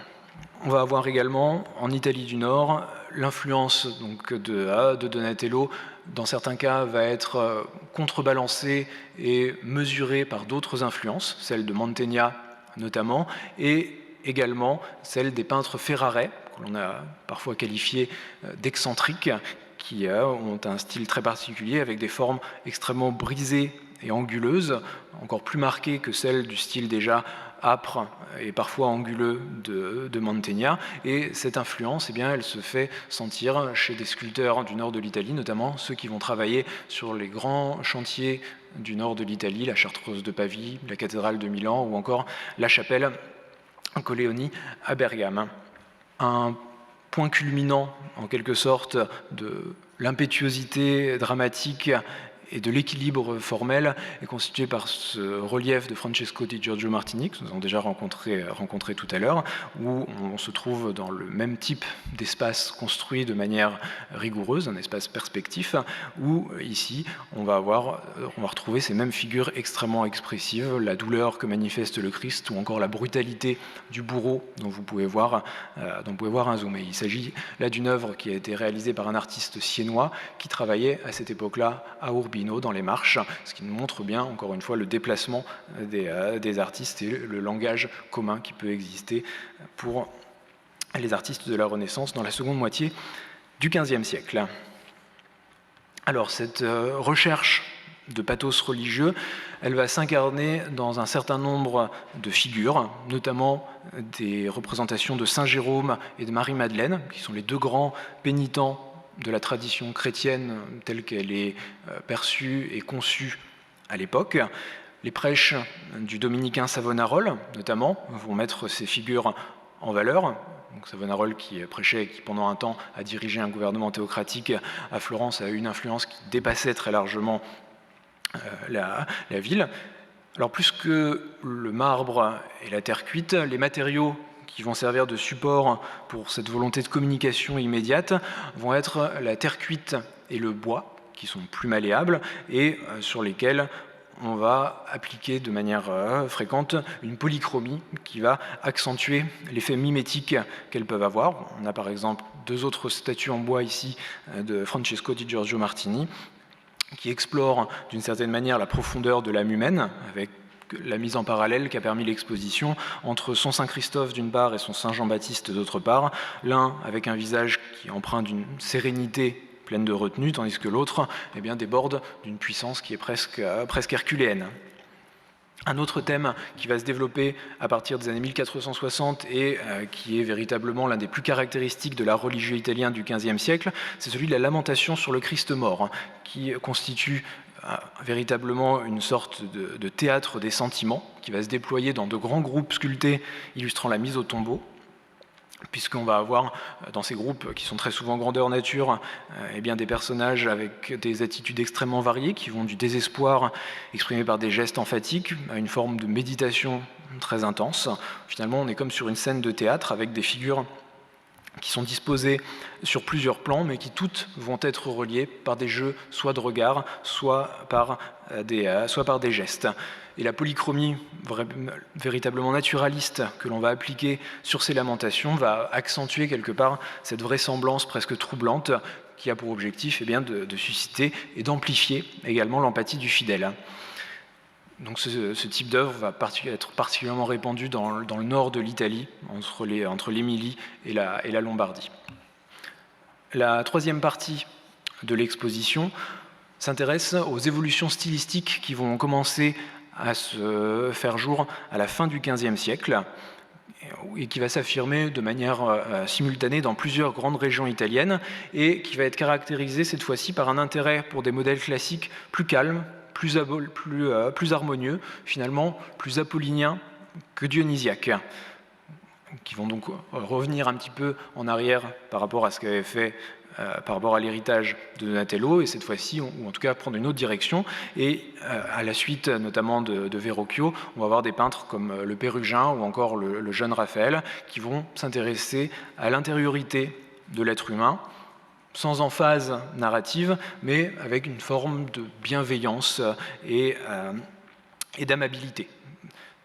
On va avoir également, en Italie du Nord, l'influence donc de Donatello, dans certains cas, va être contrebalancée et mesurée par d'autres influences, celle de Mantegna notamment, et également celle des peintres Ferrare, que l'on a parfois qualifiés d'excentriques, qui ont un style très particulier, avec des formes extrêmement brisées et anguleuses, encore plus marquées que celles du style déjà âpre et parfois anguleux de Mantegna. Et cette influence, eh bien, elle se fait sentir chez des sculpteurs du nord de l'Italie, notamment ceux qui vont travailler sur les grands chantiers du nord de l'Italie, la Chartreuse de Pavie, la cathédrale de Milan, ou encore la chapelle Colleoni à Bergame. Un point culminant, en quelque sorte, de l'impétuosité dramatique et de l'équilibre formel est constitué par ce relief de Francesco di Giorgio Martini, que nous avons déjà rencontré tout à l'heure, où on se trouve dans le même type d'espace construit de manière rigoureuse, un espace perspectif, où ici on va retrouver ces mêmes figures extrêmement expressives, la douleur que manifeste le Christ, ou encore la brutalité du bourreau dont vous pouvez voir un zoom. Et il s'agit là d'une œuvre qui a été réalisée par un artiste siennois qui travaillait à cette époque-là à Urbino, dans les Marches, ce qui nous montre bien, encore une fois, le déplacement des artistes et le langage commun qui peut exister pour les artistes de la Renaissance dans la seconde moitié du XVe siècle. Alors, cette recherche de pathos religieux, elle va s'incarner dans un certain nombre de figures, notamment des représentations de Saint Jérôme et de Marie-Madeleine, qui sont les deux grands pénitents de la tradition chrétienne telle qu'elle est perçue et conçue à l'époque. Les prêches du dominicain Savonarole, notamment, vont mettre ces figures en valeur. Donc Savonarole, qui prêchait et qui pendant un temps a dirigé un gouvernement théocratique à Florence, a eu une influence qui dépassait très largement la ville. Alors plus que le marbre et la terre cuite, les matériaux qui vont servir de support pour cette volonté de communication immédiate vont être la terre cuite et le bois, qui sont plus malléables et sur lesquels on va appliquer de manière fréquente une polychromie qui va accentuer l'effet mimétique qu'elles peuvent avoir. On a par exemple deux autres statues en bois ici de Francesco di Giorgio Martini, qui explorent d'une certaine manière la profondeur de l'âme humaine, avec la mise en parallèle qui a permis l'exposition entre son Saint-Christophe d'une part et son Saint-Jean-Baptiste d'autre part, l'un avec un visage qui empreint d'une sérénité pleine de retenue, tandis que l'autre déborde d'une puissance qui est presque herculéenne. Un autre thème qui va se développer à partir des années 1460 et qui est véritablement l'un des plus caractéristiques de l'art religieux italien du XVe siècle, c'est celui de la lamentation sur le Christ mort, qui constitue véritablement une sorte de théâtre des sentiments qui va se déployer dans de grands groupes sculptés illustrant la mise au tombeau, puisqu'on va avoir dans ces groupes qui sont très souvent grandeur nature des personnages avec des attitudes extrêmement variées qui vont du désespoir exprimé par des gestes emphatiques à une forme de méditation très intense. Finalement, on est comme sur une scène de théâtre avec des figures qui sont disposées sur plusieurs plans, mais qui toutes vont être reliées par des jeux soit de regard, soit par des gestes. Et la polychromie véritablement naturaliste que l'on va appliquer sur ces lamentations va accentuer quelque part cette vraisemblance presque troublante qui a pour objectif de susciter et d'amplifier également l'empathie du fidèle. Donc ce type d'œuvre va être particulièrement répandu dans le nord de l'Italie, entre l'Émilie et la Lombardie. La troisième partie de l'exposition s'intéresse aux évolutions stylistiques qui vont commencer à se faire jour à la fin du XVe siècle et qui va s'affirmer de manière simultanée dans plusieurs grandes régions italiennes et qui va être caractérisée cette fois-ci par un intérêt pour des modèles classiques plus calmes, plus harmonieux, finalement plus apolliniens que dionysiaques, qui vont donc revenir un petit peu en arrière par rapport à ce qu'avait fait par rapport à l'héritage de Donatello, et cette fois-ci, ou en tout cas prendre une autre direction. Et à la suite notamment de Verrocchio, on va voir des peintres comme le Pérugin ou encore le jeune Raphaël qui vont s'intéresser à l'intériorité de l'être humain, sans emphase narrative, mais avec une forme de bienveillance et d'amabilité.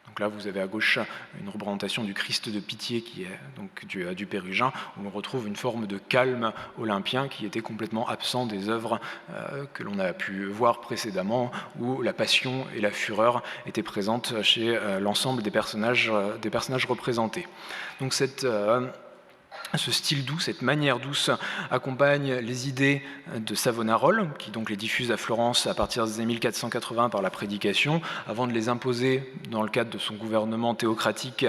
Donc là, vous avez à gauche une représentation du Christ de pitié qui est donc du Pérugin, où on retrouve une forme de calme olympien qui était complètement absent des œuvres que l'on a pu voir précédemment, où la passion et la fureur étaient présentes chez l'ensemble des personnages représentés. Donc ce style doux, cette manière douce accompagne les idées de Savonarola, qui donc les diffuse à Florence à partir des années 1480 par la prédication, avant de les imposer dans le cadre de son gouvernement théocratique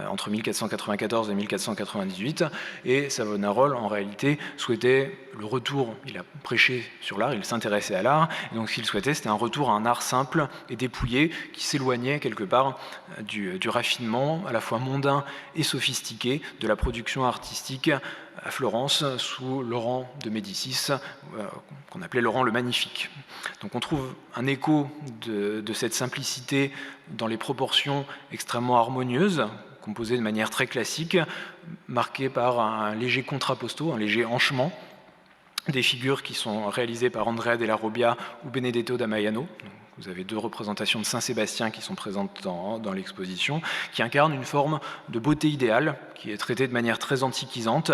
entre 1494 et 1498. Et Savonarola, en réalité, souhaitait le retour, il a prêché sur l'art, il s'intéressait à l'art, et donc ce qu'il souhaitait, c'était un retour à un art simple et dépouillé, qui s'éloignait quelque part du raffinement à la fois mondain et sophistiqué de la production artistique à Florence sous Laurent de Médicis, qu'on appelait Laurent le Magnifique. Donc on trouve un écho de cette simplicité dans les proportions extrêmement harmonieuses, composées de manière très classique, marquées par un léger contrapposto, un léger hanchement, des figures qui sont réalisées par Andrea della Robbia ou Benedetto da Maiano. Vous avez deux représentations de Saint-Sébastien qui sont présentes dans l'exposition, qui incarnent une forme de beauté idéale, qui est traitée de manière très antiquisante,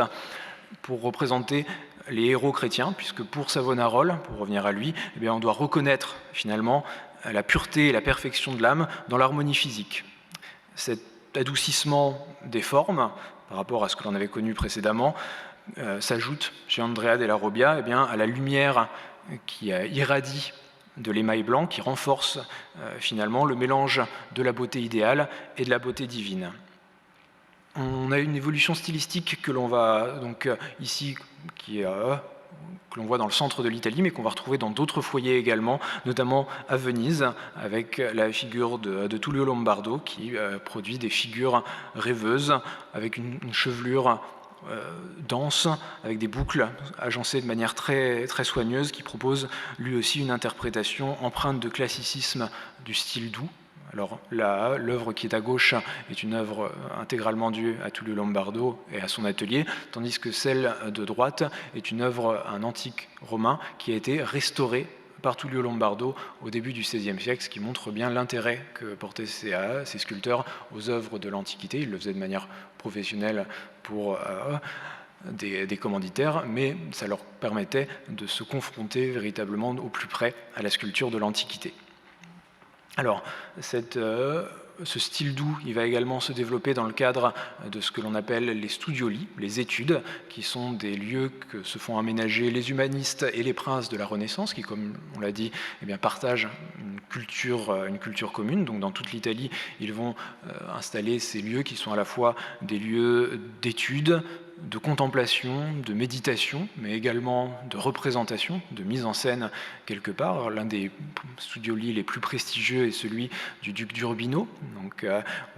pour représenter les héros chrétiens, puisque pour Savonarola, pour revenir à lui, on doit reconnaître finalement la pureté et la perfection de l'âme dans l'harmonie physique. Cet adoucissement des formes, par rapport à ce que l'on avait connu précédemment, s'ajoute chez Andrea della Robbia à la lumière qui irradie de l'émail blanc, qui renforce finalement le mélange de la beauté idéale et de la beauté divine. On a une évolution stylistique que l'on va donc ici, que l'on voit dans le centre de l'Italie, mais qu'on va retrouver dans d'autres foyers également, notamment à Venise, avec la figure de Tullio Lombardo, qui produit des figures rêveuses, avec une chevelure dense, avec des boucles agencées de manière très, très soigneuse, qui propose lui aussi une interprétation empreinte de classicisme du style doux. Alors là, l'œuvre qui est à gauche est une œuvre intégralement due à Tullio Lombardo et à son atelier, tandis que celle de droite est une œuvre, un antique romain, qui a été restauré par Tullio Lombardo au début du XVIe siècle, ce qui montre bien l'intérêt que portaient ces sculpteurs aux œuvres de l'Antiquité. Ils le faisaient de manière professionnelle pour des commanditaires, mais ça leur permettait de se confronter véritablement au plus près à la sculpture de l'Antiquité. Alors, ce style doux, il va également se développer dans le cadre de ce que l'on appelle les studioli, les études, qui sont des lieux que se font aménager les humanistes et les princes de la Renaissance, qui, comme on l'a dit, eh bien, partagent une culture commune. Donc, dans toute l'Italie, ils vont installer ces lieux qui sont à la fois des lieux d'études, de contemplation, de méditation, mais également de représentation, de mise en scène quelque part. L'un des studioli les plus prestigieux est celui du duc d'Urbino, donc,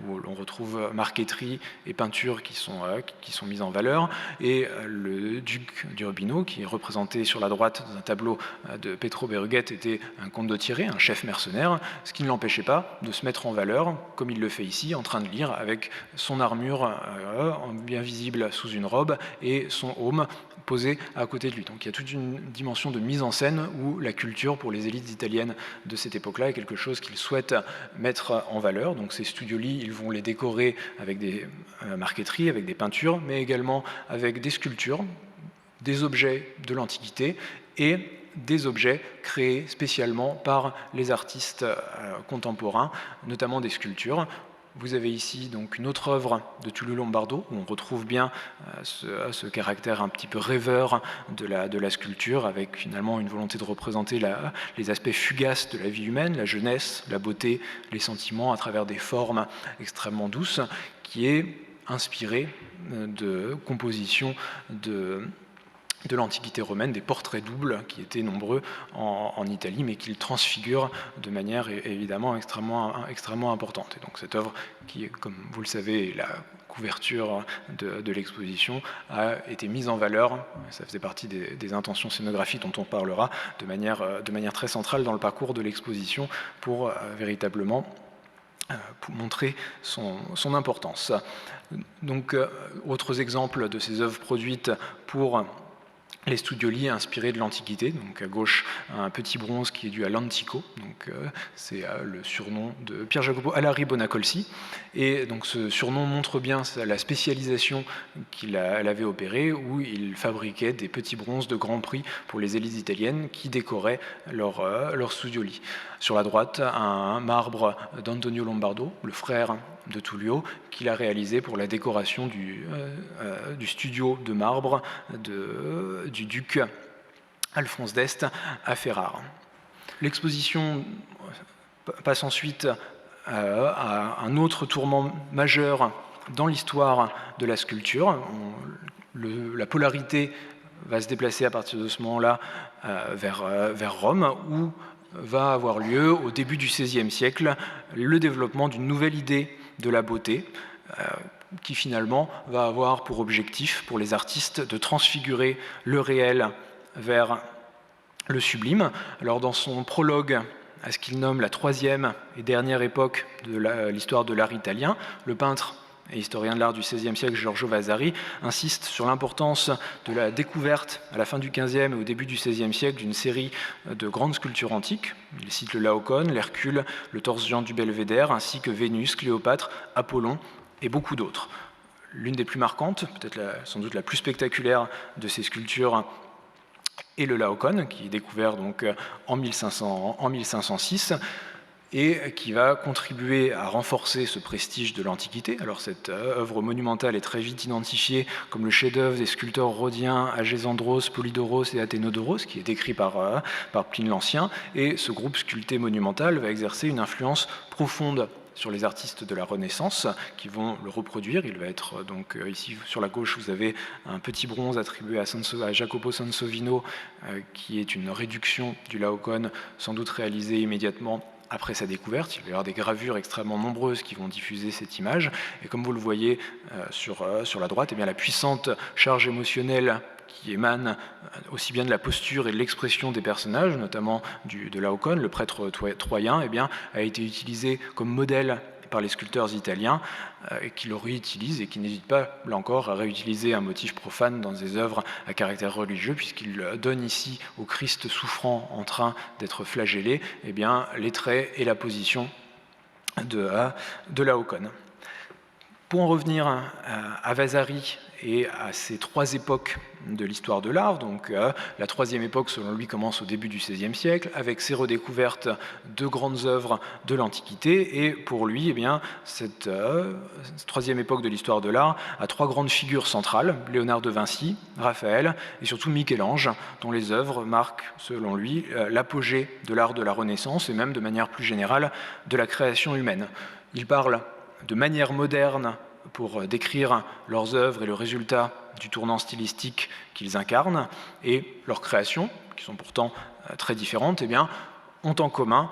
où l'on retrouve marqueterie et peintures qui sont mises en valeur, et le duc d'Urbino, qui est représenté sur la droite dans un tableau de Pietro Berruguete, était un condottiere, un chef mercenaire, ce qui ne l'empêchait pas de se mettre en valeur, comme il le fait ici, en train de lire, avec son armure bien visible sous une robe et son aume posé à côté de lui. Donc il y a toute une dimension de mise en scène où la culture pour les élites italiennes de cette époque-là est quelque chose qu'ils souhaitent mettre en valeur. Donc ces studioli, ils vont les décorer avec des marqueteries, avec des peintures, mais également avec des sculptures, des objets de l'Antiquité et des objets créés spécialement par les artistes contemporains, notamment des sculptures. Vous avez ici donc une autre œuvre de Tullio Lombardo, où on retrouve bien ce caractère un petit peu rêveur de la sculpture, avec finalement une volonté de représenter les aspects fugaces de la vie humaine, la jeunesse, la beauté, les sentiments, à travers des formes extrêmement douces, qui est inspiré de compositions de l'Antiquité romaine, des portraits doubles qui étaient nombreux en Italie, mais qu'ils transfigurent de manière évidemment extrêmement importante. Et donc cette œuvre, qui, comme vous le savez, est la couverture de l'exposition, a été mise en valeur, ça faisait partie des intentions scénographiques dont on parlera, de manière très centrale dans le parcours de l'exposition, pour véritablement pour montrer son importance. Donc, autres exemples de ces œuvres produites pour les studioli inspirés de l'Antiquité. Donc à gauche, un petit bronze qui est dû à l'Antico, donc c'est le surnom de Pier Jacopo Alari Bonacolsi. Et donc ce surnom montre bien la spécialisation qu'elle avait opérée, où il fabriquait des petits bronzes de grand prix pour les élites italiennes qui décoraient leurs studioli. Sur la droite, un marbre d'Antonio Lombardo, le frère de Tullio, qu'il a réalisé pour la décoration du studio de marbre du duc Alphonse d'Este à Ferrare. L'exposition passe ensuite à un autre tournant majeur dans l'histoire de la sculpture. La polarité va se déplacer à partir de ce moment-là vers Rome, où va avoir lieu, au début du XVIe siècle, le développement d'une nouvelle idée de la beauté, qui finalement va avoir pour objectif, pour les artistes, de transfigurer le réel vers le sublime. Alors dans son prologue à ce qu'il nomme la troisième et dernière époque de l'histoire de l'art italien, le peintre et historien de l'art du XVIe siècle, Giorgio Vasari, insiste sur l'importance de la découverte à la fin du XVe et au début du XVIe siècle d'une série de grandes sculptures antiques. Il cite le Laocoon, l'Hercule, le torse-géant du Belvédère, ainsi que Vénus, Cléopâtre, Apollon et beaucoup d'autres. L'une des plus marquantes, peut-être sans doute la plus spectaculaire de ces sculptures, est le Laocoon, qui est découvert donc en 1506, et qui va contribuer à renforcer ce prestige de l'Antiquité. Alors cette œuvre monumentale est très vite identifiée comme le chef-d'œuvre des sculpteurs rhodiens Agésandros, Polydoros et Athénodoros, qui est décrit par Pline l'Ancien, et ce groupe sculpté monumental va exercer une influence profonde sur les artistes de la Renaissance qui vont le reproduire. Il va être donc ici sur la gauche, vous avez un petit bronze attribué à Jacopo Sansovino, qui est une réduction du Laocoon, sans doute réalisée immédiatement après sa découverte. Il va y avoir des gravures extrêmement nombreuses qui vont diffuser cette image. Et comme vous le voyez sur la droite, eh bien, la puissante charge émotionnelle qui émane aussi bien de la posture et de l'expression des personnages, notamment de Laocoon, le prêtre troyen, eh bien, a été utilisée comme modèle par les sculpteurs italiens, qui le réutilisent et qui n'hésitent pas, là encore, à réutiliser un motif profane dans des œuvres à caractère religieux, puisqu'il donne ici au Christ souffrant en train d'être flagellé, eh bien, les traits et la position de Laocoon. Pour en revenir à Vasari et à ces trois époques de l'histoire de l'art. Donc la troisième époque, selon lui, commence au début du XVIe siècle, avec ses redécouvertes de grandes œuvres de l'Antiquité. Et pour lui, eh bien, cette troisième époque de l'histoire de l'art a trois grandes figures centrales, Léonard de Vinci, Raphaël et surtout Michel-Ange, dont les œuvres marquent, selon lui, l'apogée de l'art de la Renaissance et même de manière plus générale de la création humaine. Il parle de manière moderne pour décrire leurs œuvres et le résultat du tournant stylistique qu'ils incarnent, et leurs créations, qui sont pourtant très différentes, eh bien, ont en commun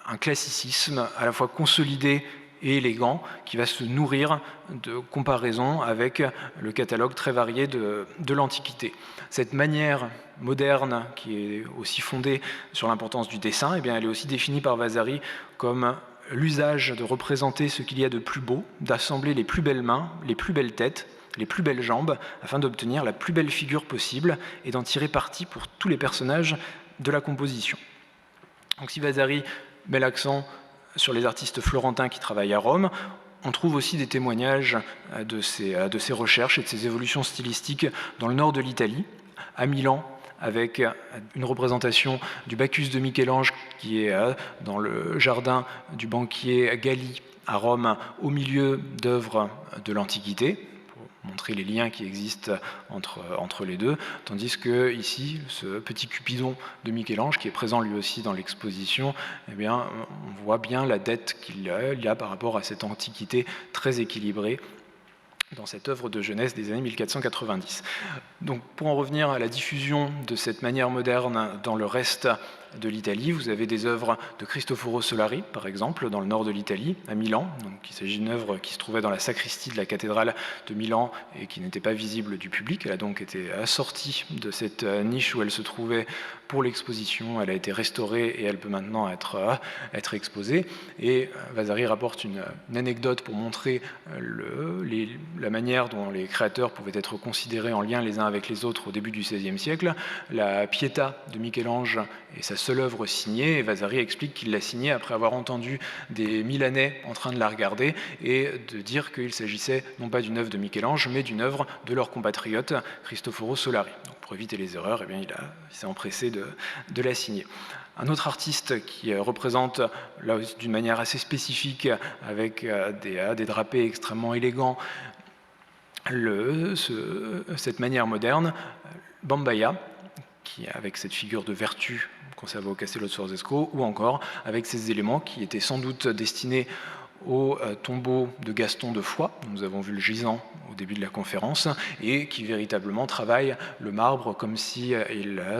un classicisme à la fois consolidé et élégant, qui va se nourrir de comparaisons avec le catalogue très varié de l'Antiquité. Cette manière moderne, qui est aussi fondée sur l'importance du dessin, eh bien, elle est aussi définie par Vasari comme l'usage de représenter ce qu'il y a de plus beau, d'assembler les plus belles mains, les plus belles têtes, les plus belles jambes, afin d'obtenir la plus belle figure possible et d'en tirer parti pour tous les personnages de la composition. Donc si Vasari met l'accent sur les artistes florentins qui travaillent à Rome, on trouve aussi des témoignages de ces recherches et de ces évolutions stylistiques dans le nord de l'Italie, à Milan, avec une représentation du Bacchus de Michel-Ange qui est dans le jardin du banquier Galli à Rome, au milieu d'œuvres de l'Antiquité, pour montrer les liens qui existent entre les deux, tandis que ici, ce petit Cupidon de Michel-Ange, qui est présent lui aussi dans l'exposition, eh bien, on voit bien la dette qu'il a par rapport à cette Antiquité très équilibrée dans cette œuvre de jeunesse des années 1490. Donc, pour en revenir à la diffusion de cette manière moderne dans le reste de l'Italie, vous avez des œuvres de Cristoforo Solari, par exemple, dans le nord de l'Italie, à Milan. Donc, il s'agit d'une œuvre qui se trouvait dans la sacristie de la cathédrale de Milan et qui n'était pas visible du public. Elle a donc été assortie de cette niche où elle se trouvait pour l'exposition. Elle a été restaurée et elle peut maintenant être exposée. Et Vasari rapporte une anecdote pour montrer la manière dont les créateurs pouvaient être considérés en lien les uns avec les autres au début du XVIe siècle. La Pietà de Michel-Ange est sa seule œuvre signée, et Vasari explique qu'il l'a signée après avoir entendu des Milanais en train de la regarder et de dire qu'il s'agissait non pas d'une œuvre de Michel-Ange, mais d'une œuvre de leur compatriote Cristoforo Solari. Donc, pour éviter les erreurs, eh bien, il s'est empressé de la signer. Un autre artiste qui représente, là aussi d'une manière assez spécifique, avec des drapés extrêmement élégants, cette manière moderne, Bambaia, qui avec cette figure de vertu conservée au Castello de Sforzesco, ou encore avec ces éléments qui étaient sans doute destinés au tombeau de Gaston de Foix, dont nous avons vu le gisant au début de la conférence, et qui véritablement travaille le marbre comme s'il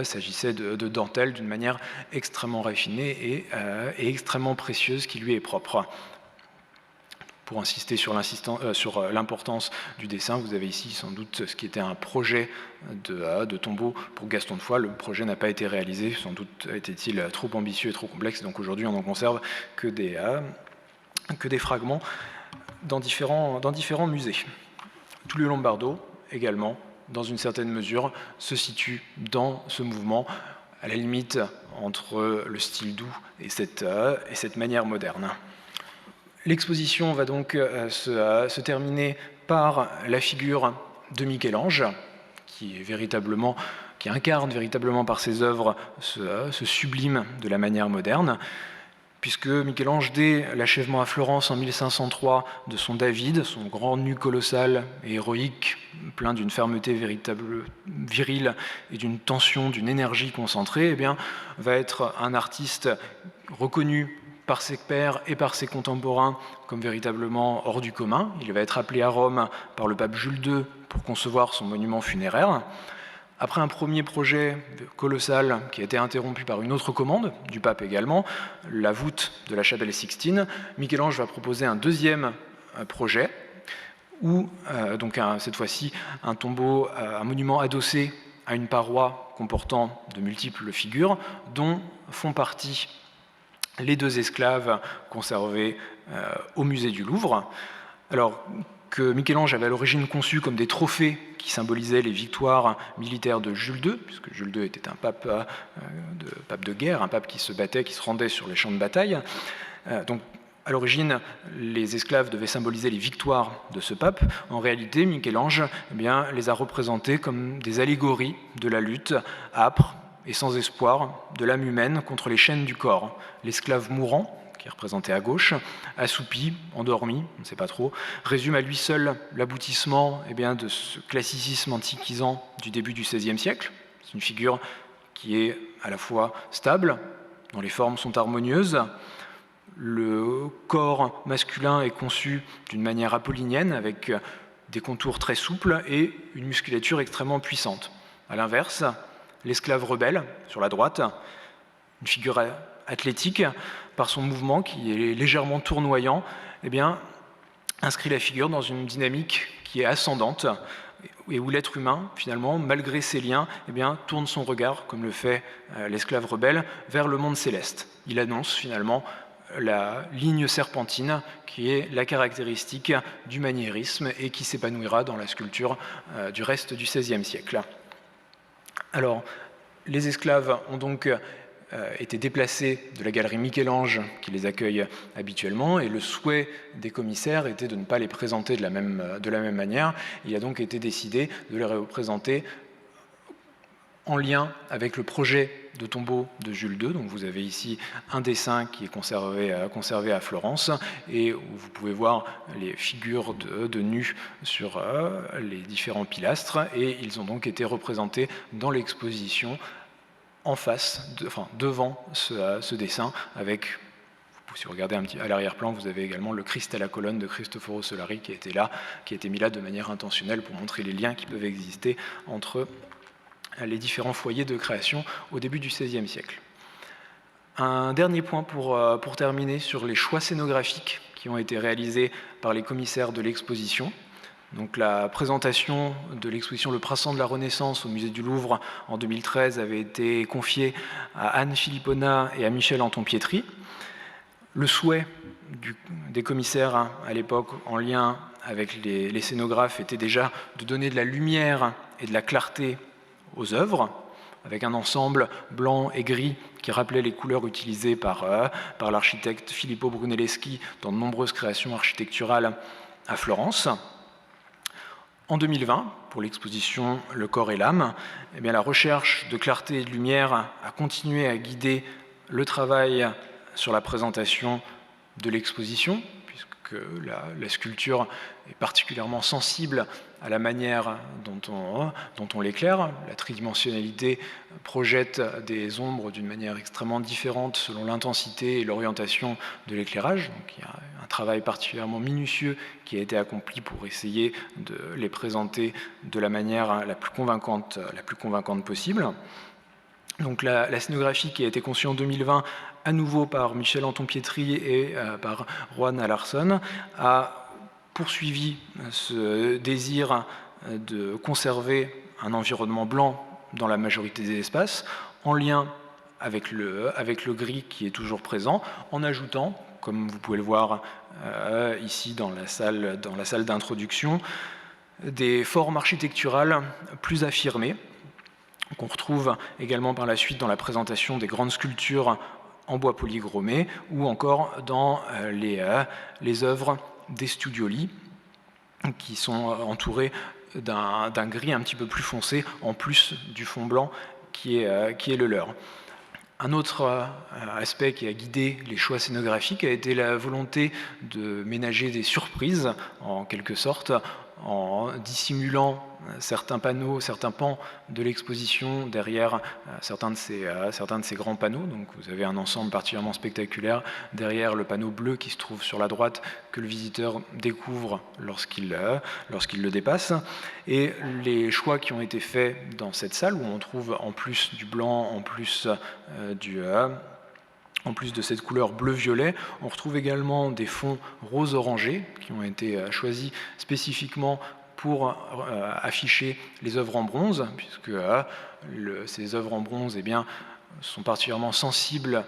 s'agissait de dentelle d'une manière extrêmement raffinée et extrêmement précieuse qui lui est propre. Pour insister sur l'importance du dessin, vous avez ici sans doute ce qui était un projet de tombeau pour Gaston de Foix. Le projet n'a pas été réalisé, sans doute était-il trop ambitieux et trop complexe, donc aujourd'hui on n'en conserve que des fragments dans différents musées. Tullio Lombardo, également, dans une certaine mesure, se situe dans ce mouvement, à la limite entre le style doux et cette manière moderne. L'exposition va donc se terminer par la figure de Michel-Ange, qui incarne véritablement par ses œuvres ce sublime de la manière moderne, puisque Michel-Ange, dès l'achèvement à Florence en 1503 de son David, son grand nu colossal et héroïque, plein d'une fermeté véritable virile et d'une tension, d'une énergie concentrée, eh bien, va être un artiste reconnu par ses pairs et par ses contemporains comme véritablement hors du commun. Il va être appelé à Rome par le pape Jules II pour concevoir son monument funéraire. Après un premier projet colossal qui a été interrompu par une autre commande, du pape également, la voûte de la chapelle Sixtine, Michel-Ange va proposer un deuxième projet, où, donc cette fois-ci, un tombeau, un monument adossé à une paroi comportant de multiples figures, dont font partie les deux esclaves conservés au musée du Louvre. Alors que Michel-Ange avait à l'origine conçu comme des trophées qui symbolisaient les victoires militaires de Jules II, puisque Jules II était un pape de guerre, un pape qui se battait, qui se rendait sur les champs de bataille. Donc, l'origine, les esclaves devaient symboliser les victoires de ce pape. En réalité, Michel-Ange les a représentés comme des allégories de la lutte âpre et sans espoir de l'âme humaine contre les chaînes du corps. L'esclave mourant, qui est représenté à gauche, assoupi, endormi, on ne sait pas trop, résume à lui seul l'aboutissement de ce classicisme antiquisant du début du XVIe siècle. C'est une figure qui est à la fois stable, dont les formes sont harmonieuses. Le corps masculin est conçu d'une manière apollinienne, avec des contours très souples et une musculature extrêmement puissante. À l'inverse, l'esclave rebelle, sur la droite, une figure athlétique, par son mouvement qui est légèrement tournoyant, inscrit la figure dans une dynamique qui est ascendante, et où l'être humain, finalement, malgré ses liens, tourne son regard, comme le fait l'esclave rebelle, vers le monde céleste. Il annonce finalement la ligne serpentine qui est la caractéristique du maniérisme et qui s'épanouira dans la sculpture du reste du XVIe siècle. Alors, les esclaves ont donc été déplacés de la galerie Michel-Ange qui les accueille habituellement, et le souhait des commissaires était de ne pas les présenter de la même manière. Il a donc été décidé de les représenter en lien avec le projet de tombeau de Jules II. Donc vous avez ici un dessin qui est conservé à Florence, et où vous pouvez voir les figures de nus sur les différents pilastres, et ils ont donc été représentés dans l'exposition en face, devant ce dessin, avec, si vous regardez à l'arrière-plan, vous avez également le Christ à la colonne de Cristoforo Solari qui a été mis là de manière intentionnelle pour montrer les liens qui peuvent exister entre les différents foyers de création au début du XVIe siècle. Un dernier point pour terminer sur les choix scénographiques qui ont été réalisés par les commissaires de l'exposition. Donc, la présentation de l'exposition Le Printemps de la Renaissance au musée du Louvre en 2013 avait été confiée à Anne Philippona et à Michel Anton Pietri. Le souhait des commissaires à l'époque, en lien avec les scénographes, était déjà de donner de la lumière et de la clarté aux œuvres, avec un ensemble blanc et gris qui rappelait les couleurs utilisées par l'architecte Filippo Brunelleschi dans de nombreuses créations architecturales à Florence. En 2020, pour l'exposition Le corps et l'âme, la recherche de clarté et de lumière a continué à guider le travail sur la présentation de l'exposition, puisque la sculpture est particulièrement sensible à la manière dont on l'éclaire. La tridimensionnalité projette des ombres d'une manière extrêmement différente selon l'intensité et l'orientation de l'éclairage. Donc il y a un travail particulièrement minutieux qui a été accompli pour essayer de les présenter de la manière la plus convaincante possible. Donc la scénographie qui a été conçue en 2020, à nouveau par Michel Anton Pietri et par Juan Alarcón, a poursuivi ce désir de conserver un environnement blanc dans la majorité des espaces, en lien avec le gris qui est toujours présent, en ajoutant, comme vous pouvez le voir ici dans la salle d'introduction, des formes architecturales plus affirmées, qu'on retrouve également par la suite dans la présentation des grandes sculptures en bois polychromé, ou encore dans les œuvres des Studioli, qui sont entourés d'un gris un petit peu plus foncé, en plus du fond blanc qui est le leur. Un autre aspect qui a guidé les choix scénographiques a été la volonté de ménager des surprises, en quelque sorte, en dissimulant certains panneaux, certains pans de l'exposition derrière certains de ces grands panneaux. Donc vous avez un ensemble particulièrement spectaculaire derrière le panneau bleu qui se trouve sur la droite, que le visiteur découvre lorsqu'il le dépasse. Et les choix qui ont été faits dans cette salle, où on trouve en plus du blanc, en plus de cette couleur bleu-violet, on retrouve également des fonds rose-orangé qui ont été choisis spécifiquement pour afficher les œuvres en bronze, puisque ces œuvres en bronze sont particulièrement sensibles,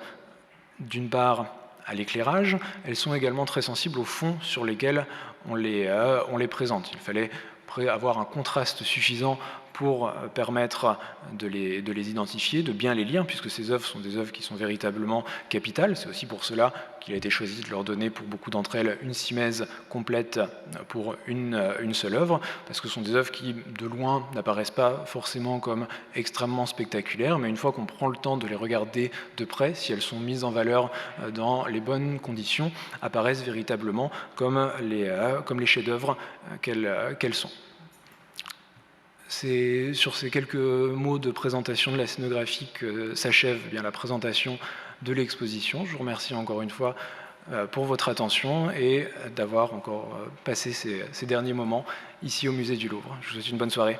d'une part, à l'éclairage. Elles sont également très sensibles aux fonds sur lesquels on les présente. Il fallait avoir un contraste suffisant pour permettre de les identifier, de bien les lire, puisque ces œuvres sont des œuvres qui sont véritablement capitales. C'est aussi pour cela qu'il a été choisi de leur donner, pour beaucoup d'entre elles, une simèse complète pour une seule œuvre, parce que ce sont des œuvres qui, de loin, n'apparaissent pas forcément comme extrêmement spectaculaires, mais une fois qu'on prend le temps de les regarder de près, si elles sont mises en valeur dans les bonnes conditions, apparaissent véritablement comme les chefs-d'œuvre qu'elles sont. C'est sur ces quelques mots de présentation de la scénographie que s'achève la présentation de l'exposition. Je vous remercie encore une fois pour votre attention et d'avoir encore passé ces derniers moments ici au Musée du Louvre. Je vous souhaite une bonne soirée.